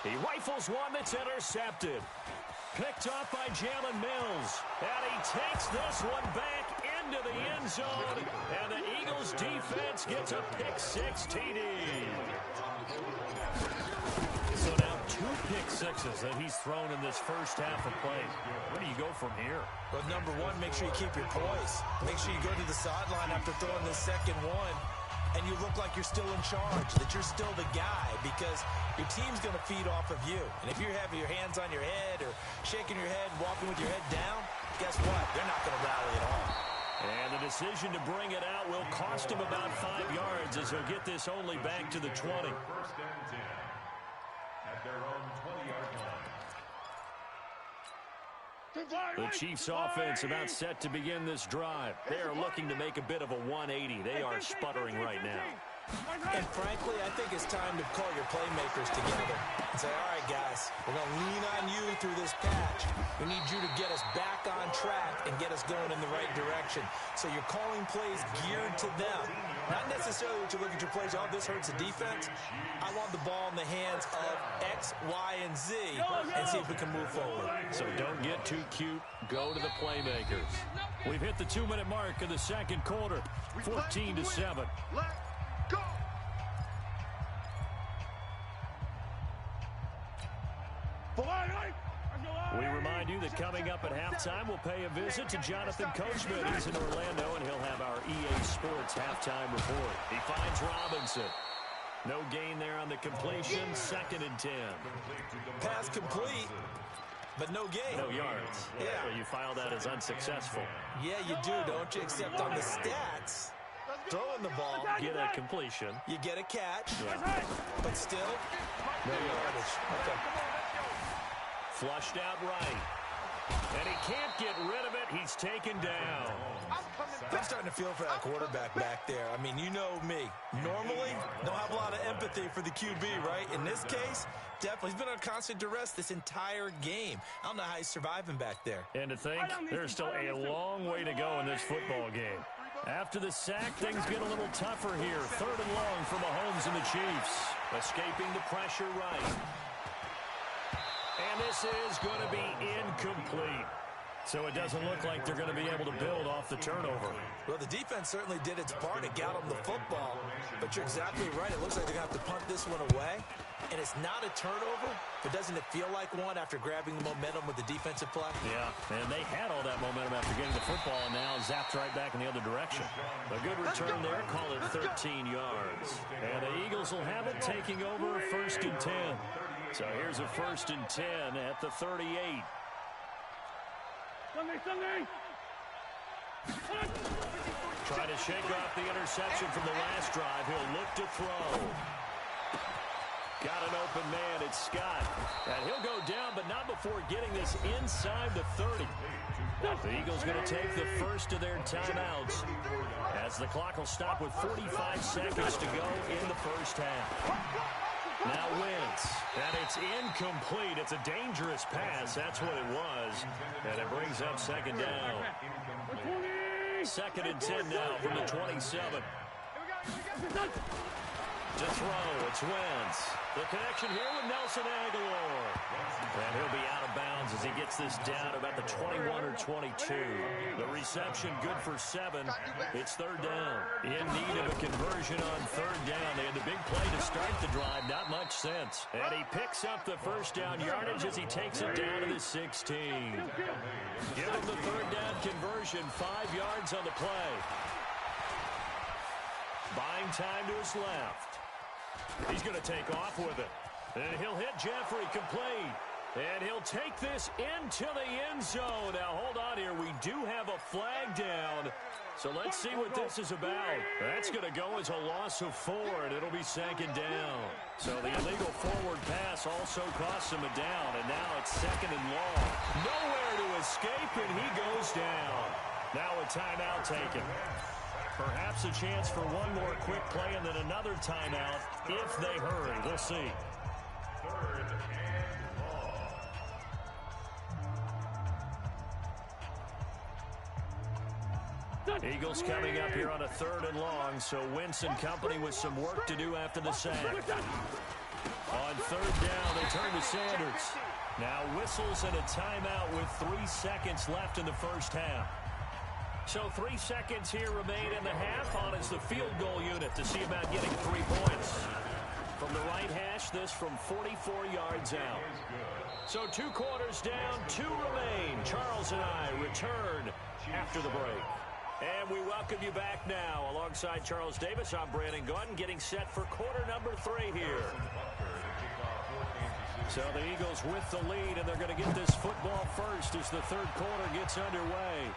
S2: He rifles one that's intercepted. Picked off by Jalen Mills. And he takes this one back into the end zone. And the Eagles defense gets a pick-6 TD. So now 2 pick-6s that he's thrown in this first half of play. Where do you go from here?
S5: Well, number one, make sure you keep your poise. Make sure you go to the sideline after throwing the second one. And you look like you're still in charge, that you're still the guy, because your team's going to feed off of you. And if you're having your hands on your head or shaking your head, walking with your head down, guess what? They're not going to rally at all.
S2: And the decision to bring it out will cost him about 5 yards as he'll get this only back to the 20.
S3: 1st and 10 at their own 20-yard line.
S2: The Chiefs offense about set to begin this drive. They are looking to make a bit of a 180. They are sputtering right now.
S5: And frankly, I think it's time to call your playmakers together and say, all right, guys, we're going to lean on you through this patch. We need you to get us back on track and get us going in the right direction. So you're calling plays geared to them. Not necessarily that you look at your plays, oh, this hurts the defense. I want the ball in the hands of X, Y, and Z and see if we can move forward.
S2: So don't get too cute. Go to the playmakers. We've hit the 2-minute mark of the second quarter. 14-7.
S6: Go!
S2: We remind you that coming up at halftime, we'll pay a visit to Jonathan Coachman. He's in Orlando, and he'll have our EA Sports halftime report. He finds Robinson. No gain there on the completion. 2nd and 10.
S5: Pass complete, but no gain.
S2: No yards.
S5: Yeah.
S2: So you file that as unsuccessful.
S5: Yeah, you do, don't you? Except on the stats, throwing the ball,
S2: Get a completion.
S5: you get a catch,
S2: Yeah.
S5: but still, no yardage. Okay.
S2: Flushed out right. And he can't get rid of it. He's taken down.
S5: I'm starting to feel for that quarterback back there. I mean, you know me. Normally, don't have a lot of empathy for the QB, right? In this case, definitely. He's been on constant duress this entire game. I don't know how he's surviving back there.
S2: And to think, there's still a long way to go in this football game. After the sack, things get a little tougher here. 3rd and long for Mahomes and the Chiefs. Escaping the pressure right. And this is going to be incomplete. So it doesn't look like they're going to be able to build off the turnover.
S5: Well, the defense certainly did its part to get them the football. But you're exactly right. It looks like they're going to have to punt this one away. And it's not a turnover, but doesn't it feel like one after grabbing the momentum with the defensive play?
S2: Yeah, and they had all that momentum after getting the football, and now zapped right back in the other direction. A good return there, call it 13 yards. And the Eagles will have it, taking over 1st and 10. So here's a 1st and 10 at the 38. Trying to shake off the interception from the last drive. He'll look to throw. Got an open man. It's Scott. And he'll go down, but not before getting this inside the 30. The Eagles going to take the first of their timeouts as the clock will stop with 45 seconds to go in the first half. Now Wentz, and it's incomplete. It's a dangerous pass. That's what it was. And it brings up 2nd down. 2nd and 10 now from the 27. To throw, it's Wentz. The connection here with Nelson Aguilar. And he'll be out of bounds as he gets this down about the 21 or 22. The reception good for 7. It's 3rd down. In need of a conversion on 3rd down. They had the big play to start the drive. Not much sense. And he picks up the 1st down yardage as he takes it down to the 16. Give him the 3rd down conversion. 5 yards on the play. Buying time to his left. He's going to take off with it. And he'll hit Jeffrey complete. And he'll take this into the end zone. Now, hold on here. We do have a flag down. So let's see what this is about. That's going to go as a loss of 4, and it'll be 2nd down. So the illegal forward pass also costs him a down, and now it's 2nd and long. Nowhere to escape, and he goes down. Now a timeout taken. Perhaps a chance for one more quick play and then another timeout if they hurry. We'll see.
S3: 3rd and long.
S2: Eagles coming up here on a 3rd and long, so Wentz and company with some work to do after the sack. On 3rd down, they turn to Sanders. Now whistles and a timeout with 3 seconds left in the first half. So 3 seconds here remain in the half on as the field goal unit to see about getting 3 points. From the right hash, this from 44 yards out. So 2 quarters down, 2 remain. Charles and I return after the break. And we welcome you back now. Alongside Charles Davis, I'm Brandon Gaudin, getting set for quarter number 3 here. So the Eagles with the lead, and they're going to get this football first as the 3rd quarter gets underway.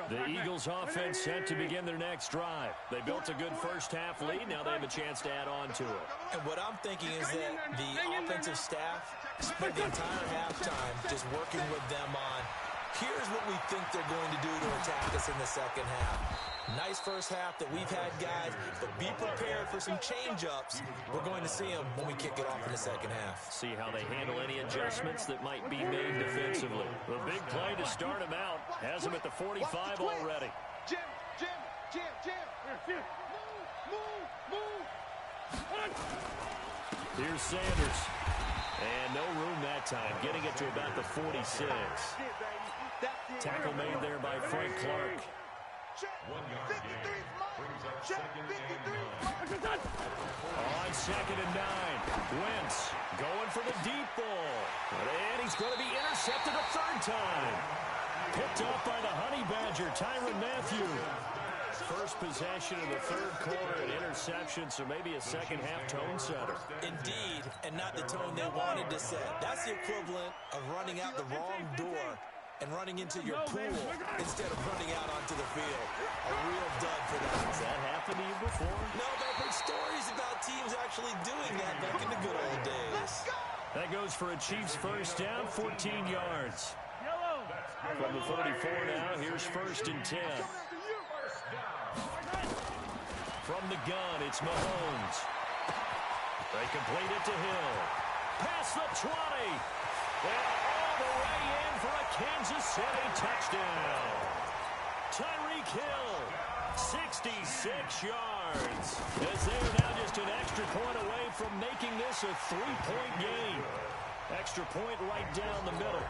S2: The Eagles offense set to begin their next drive. They built a good first half lead. Now they have a chance to add on to it.
S5: And what I'm thinking is that the offensive staff spent the entire halftime just working with them on, here's what we think they're going to do to attack us in the second half. Nice first half that we've had, guys, but be prepared for some change-ups. We're going to see them when we kick it off in the second half.
S2: See how they handle any adjustments that might be made defensively. The big play to start him out has him at the 45 already.
S4: Jim. Move.
S2: Here's Sanders. And no room that time, getting it to about the 46. Tackle made there by Frank Clark.
S3: 1 yard gain. Brings up 2nd and 9.
S2: On 2nd and 9. Wentz going for the deep ball. And he's going to be intercepted a 3rd time. Picked off by the Honey Badger, Tyrann Mathieu. First possession of the 3rd quarter, an interception, so maybe a second half tone setter.
S5: Indeed, and not the tone they wanted to set. That's the equivalent of running out the wrong door and running into your pool instead of running out onto the field. A real dud for that.
S2: Has that happened to you before?
S5: No, but I've heard stories about teams actually doing that back in the good old days.
S2: That goes for a Chiefs first down, 14 yards. From the 34 now, here's 1st and 10. From the gun, it's Mahomes. They complete it to Hill. Past the 20. And all the way in for a Kansas City touchdown. Tyreek Hill, 66 yards. As they are now just an extra point away from making this a 3-point game. Extra point right down the middle.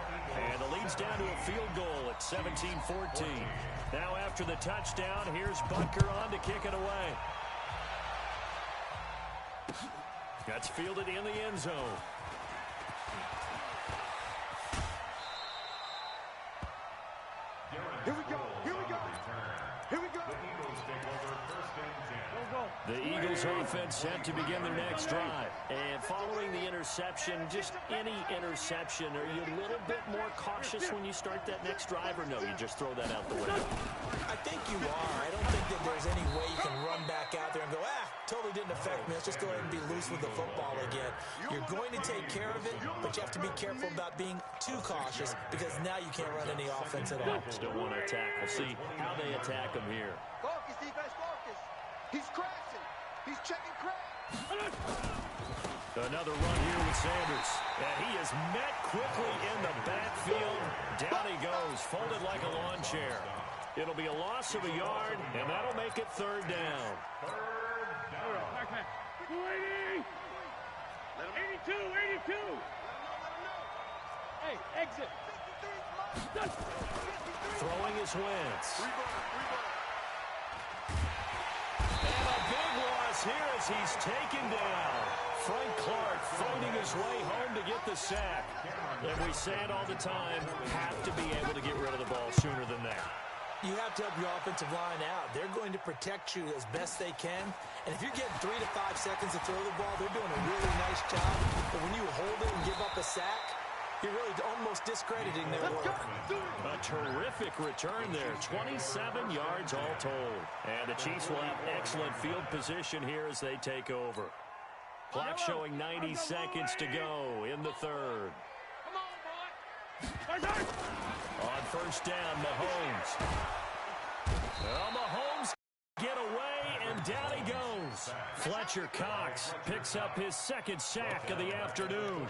S2: And the lead's down to a field goal at 17-14. Now after the touchdown, here's Butker on to kick it away. That's fielded in the end zone.
S4: Here we go. Here we go. Here we go.
S2: The Eagles offense set to begin their next drive. And following the interception, just any interception, are you a little bit more cautious when you start that next drive, or no, you just throw that out the window?
S5: I think you are. I don't think that there's any way you can run back out there and go, totally didn't affect me. Let's just go ahead and be loose with the football again. You're going to take care of it, but you have to be careful about being too cautious because now you can't run any offense at all.
S2: Still want to attack. We'll see how they attack them here.
S4: Focus, defense, focus. He's crashing. He's checking crash.
S2: Another run here with Sanders. And he is met quickly in the backfield. Down he goes, folded like a lawn chair. It'll be a loss of a yard, and that'll make it 3rd down.
S4: 280. 82. Hey, exit.
S2: Throwing is Wentz. And a big loss here as he's taken down. Frank Clark fighting his way home to get the sack. And we say it all the time, have to be able to get rid of the ball sooner than that.
S5: You have to help your offensive line out. They're going to protect you as best they can. And if you're getting 3 to 5 seconds to throw the ball, they're doing a really nice job. But when you hold it and give up a sack, you're really almost discrediting their work.
S2: A terrific return there. 27 yards all told. And the Chiefs will have excellent field position here as they take over. Clock showing 90 seconds to go in the 3rd. On 1st down, Mahomes. Well, Mahomes get away, and down he goes. Fletcher Cox picks up his 2nd sack of the afternoon.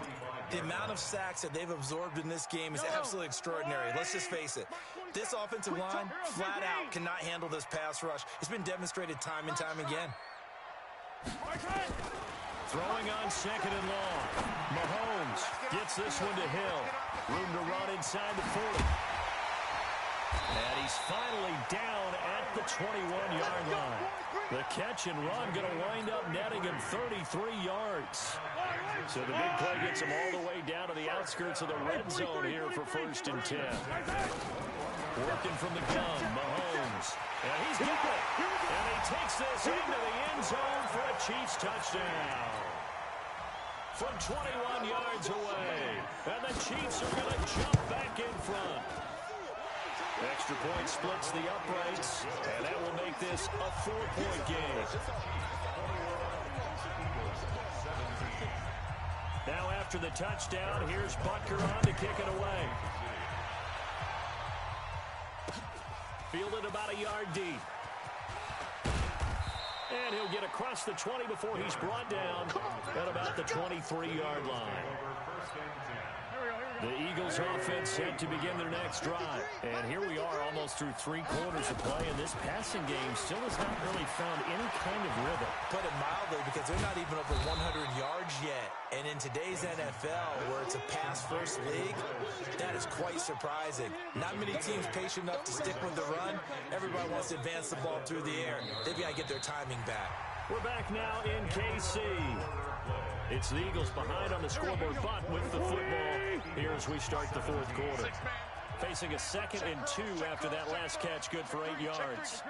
S5: The amount of sacks that they've absorbed in this game is absolutely extraordinary. Let's just face it. This offensive line, flat out, cannot handle this pass rush. It's been demonstrated time and time again.
S2: Throwing on 2nd and long. Mahomes gets this one to Hill. Room to run inside the 40. And he's finally down at the 21-yard line. The catch and run going to wind up netting him 33 yards. So the big play gets him all the way down to the outskirts of the red zone here for 1st and 10. Working from the gun, Mahomes. And he's got it. And he takes this into the end zone for a Chiefs touchdown. From 21 yards away. And the Chiefs are going to jump back in front. Extra point splits the uprights. And that will make this a 4-point game. Now after the touchdown, here's Butker on to kick it away. Fielded about a yard deep. And he'll get across the 20 before he's brought down at about the 23-yard line. The Eagles offense set to begin their next drive. And here we are almost through 3 quarters of play, and this passing game still has not really found any kind of rhythm.
S5: Put it mildly, because they're not even over 100 yards yet. And in today's NFL, where it's a pass-first league, that is quite surprising. Not many teams patient enough to stick with the run. Everybody wants to advance the ball through the air. They've got to get their timing back.
S2: We're back now in KC. It's the Eagles behind on the scoreboard, but with the football here as we start the 4th quarter. Facing a 2nd and 2 after that last catch, good for 8 yards.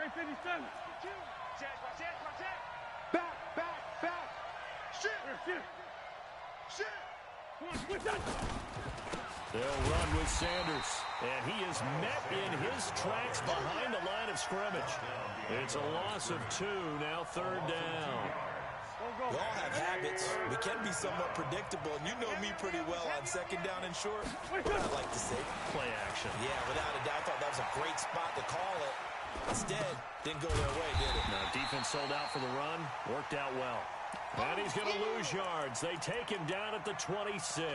S4: Back. Shit.
S2: They'll run with Sanders. And he is met in his tracks behind the line of scrimmage. It's a loss of 2, now 3rd down.
S5: We all have habits. We can be somewhat predictable, and you know me pretty well on 2nd down and short. What I like to say.
S2: Play action.
S5: Yeah, without a doubt. I thought that was a great spot to call it. Instead, didn't go their way, did it?
S2: No, defense sold out for the run. Worked out well. And he's going to lose yards. They take him down at the 26.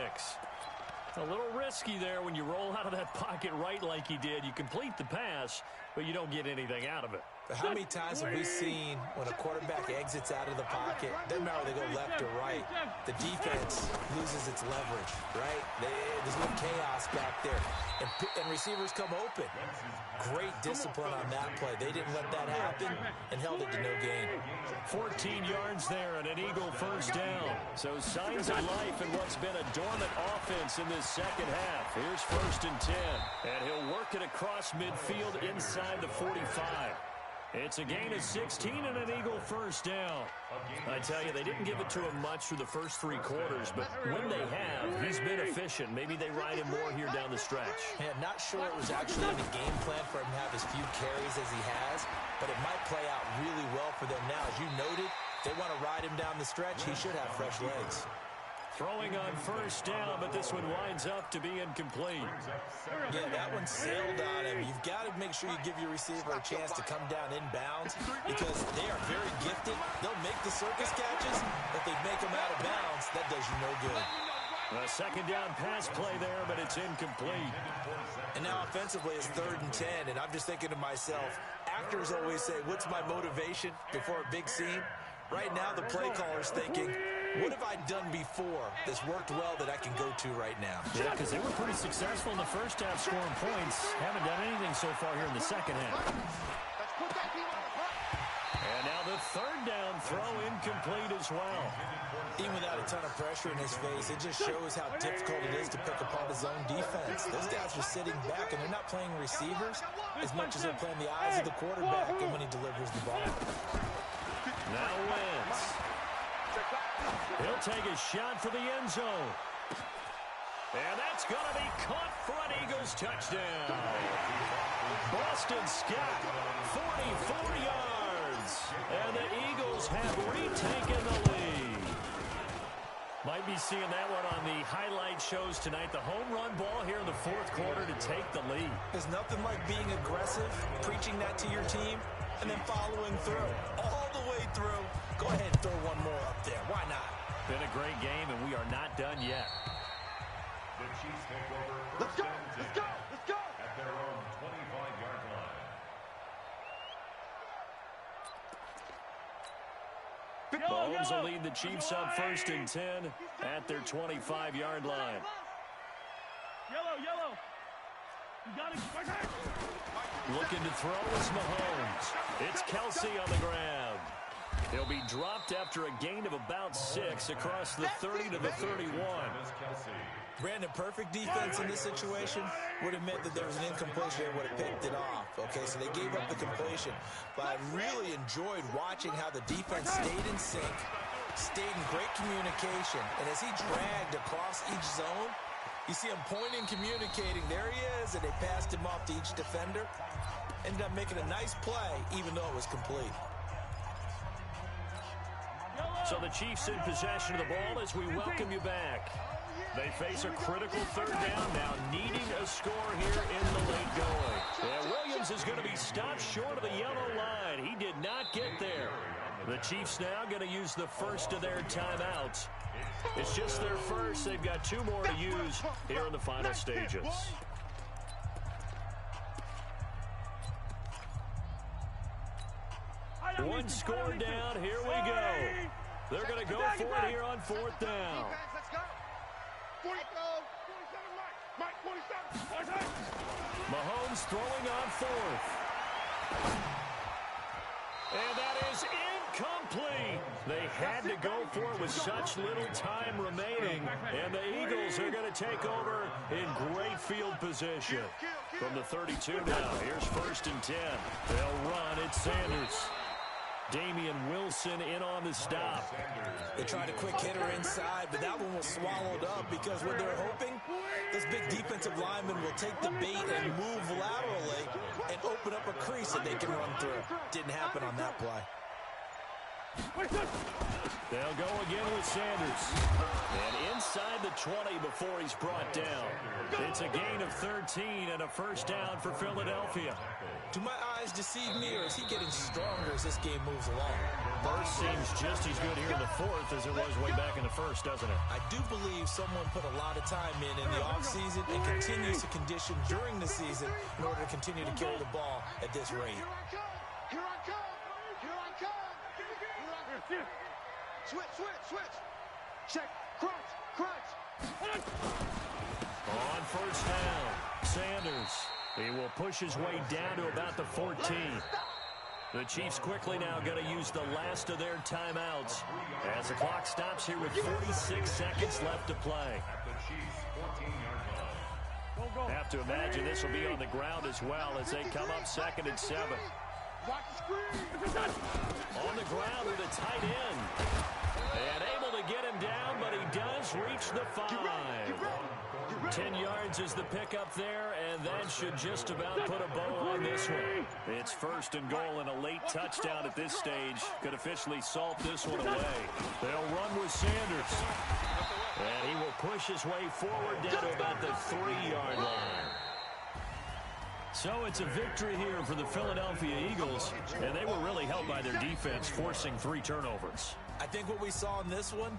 S2: A little risky there when you roll out of that pocket right like he did. You complete the pass, but you don't get anything out of it.
S5: But how many times have we seen when a quarterback exits out of the pocket, doesn't matter whether they go left or right, the defense loses its leverage, right? There's no chaos back there. And receivers come open. Great discipline on that play. They didn't let that happen and held it to no gain.
S2: 14 yards there and an Eagle 1st down. So signs of life in what's been a dormant offense in this 2nd half. Here's 1st and 10. And he'll work it across midfield inside the 45. It's a gain of 16 and an Eagle 1st down. I tell you, they didn't give it to him much through the first 3 quarters, but when they have, he's been efficient. Maybe they ride him more here down the stretch.
S5: Yeah, not sure it was actually in the game plan for him to have as few carries as he has, but it might play out really well for them now. As you noted, they want to ride him down the stretch. He should have fresh legs.
S2: Throwing on 1st down, but this one winds up to be incomplete.
S5: Yeah, that one sailed on him. You've got to make sure you give your receiver a chance to come down inbounds because they are very gifted. They'll make the circus catches, but they make them out of bounds. That does you no good.
S2: A 2nd down pass play there, but it's incomplete.
S5: And now offensively it's 3rd and 10, and I'm just thinking to myself, actors always say, what's my motivation before a big scene? Right now the play caller's thinking, what have I done before that's worked well that I can go to right now?
S2: Yeah, because they were pretty successful in the 1st half scoring points. Haven't done anything so far here in the 2nd half. And now the 3rd down throw incomplete as well.
S5: Even without a ton of pressure in his face, it just shows how difficult it is to pick apart his own defense. Those guys are sitting back, and they're not playing receivers as much as they're playing the eyes of the quarterback and when he delivers the ball.
S2: Now Wentz. He'll take a shot for the end zone. And that's going to be caught for an Eagles touchdown. Boston Scott, 44 yards. And the Eagles have retaken the lead. Might be seeing that one on the highlight shows tonight. The home run ball here in the 4th quarter to take the lead.
S5: There's nothing like being aggressive, preaching that to your team, and then following through. All the way through. Go ahead and throw one more up there. Why not?
S2: Been a great game, and we are not done yet.
S3: The Chiefs take over
S4: Let's go! Let's go! Let's go!
S3: at their own 25-yard line.
S2: Mahomes will lead the Chiefs up 1st and 10 at their 25-yard line.
S4: Yellow! You got it!
S2: Looking to throw is Mahomes. It's Kelsey on the ground. He'll be dropped after a gain of about 6 across the 30 to the 31.
S5: Brandon, perfect defense in this situation would have meant that there was an incompletion. They would have picked it off. Okay, so they gave up the completion. But I really enjoyed watching how the defense stayed in sync, stayed in great communication. And as he dragged across each zone, you see him pointing, communicating. There he is, and they passed him off to each defender. Ended up making a nice play, even though it was complete.
S2: So the Chiefs in possession of the ball as we welcome you back. They face a critical 3rd down now, needing a score here in the late going. And Williams is going to be stopped short of the yellow line. He did not get there. The Chiefs now going to use the first of their timeouts. It's just their first. They've got 2 more to use here in the final stages. One score down. Here we go. They're going to go for it here on 4th down.
S4: Let's go! 47, Mike! 47!
S2: Mahomes throwing on 4th. And that is incomplete. They had to go for it with such little time remaining. And the Eagles are going to take over in great field position. From the 32 now, here's 1st and 10. They'll run. It's Sanders. Damian Wilson in on the stop.
S5: They tried a quick hitter inside, but that one was swallowed up because what they're hoping, those big defense offensive lineman will take the bait and move laterally and open up a crease that they can run through. Didn't happen on that play.
S2: They'll go again with Sanders. And inside the 20 before he's brought down. It's a gain of 13 and a first down for Philadelphia.
S5: Do my eyes deceive me, or is he getting stronger as this game moves along?
S2: First seems just as good here in the fourth as it was way back in the first, doesn't it?
S5: I do believe someone put a lot of time in the offseason and continues to condition during the season in order to continue to carry the ball at this rate.
S4: Here I come. Here I come. Here I come. Switch. Check. Crunch.
S2: On first down, Sanders. He will push his way down to about the 14. The Chiefs quickly now going to use the last of their timeouts as the clock stops here with 46 seconds left to play. Have to imagine this will be on the ground as well as they come up 2nd and 7. On the ground with a tight end. And able to get him down, but he does reach the 5. 10 yards is the pickup there, and that should just about put a bow on this one. It's 1st and goal, and a late touchdown at this stage could officially salt this one away. They'll run with Sanders. And he will push his way forward down to about the 3-yard line. So it's a victory here for the Philadelphia Eagles, and they were really helped by their defense, forcing 3 turnovers.
S5: I think what we saw in this one,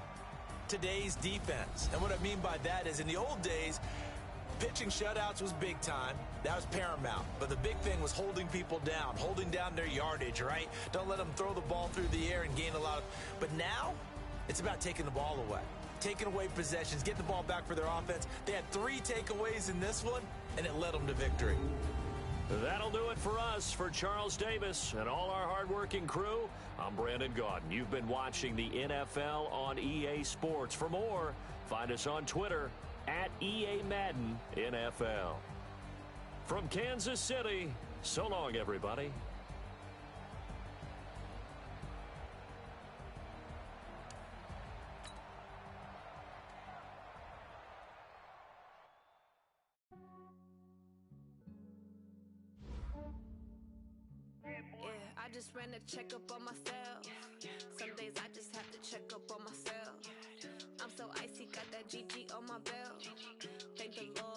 S5: today's defense. And what I mean by that is in the old days, pitching shutouts was big time. That was paramount. But the big thing was holding people down, holding down their yardage, right? Don't let them throw the ball through the air and gain a lot of... But now, it's about taking the ball away. Taking away possessions, getting the ball back for their offense. They had 3 takeaways in this one, and it led them to victory.
S2: That'll do it for us. For Charles Davis and all our hardworking crew, I'm Brandon Gaudin. You've been watching the NFL on EA Sports. For more, find us on Twitter at EA Madden NFL. From Kansas City, so long, everybody.
S7: I just ran a checkup on myself. Some days I just have to check up on myself. I'm so icy, got that GG on my belt. Thank the Lord.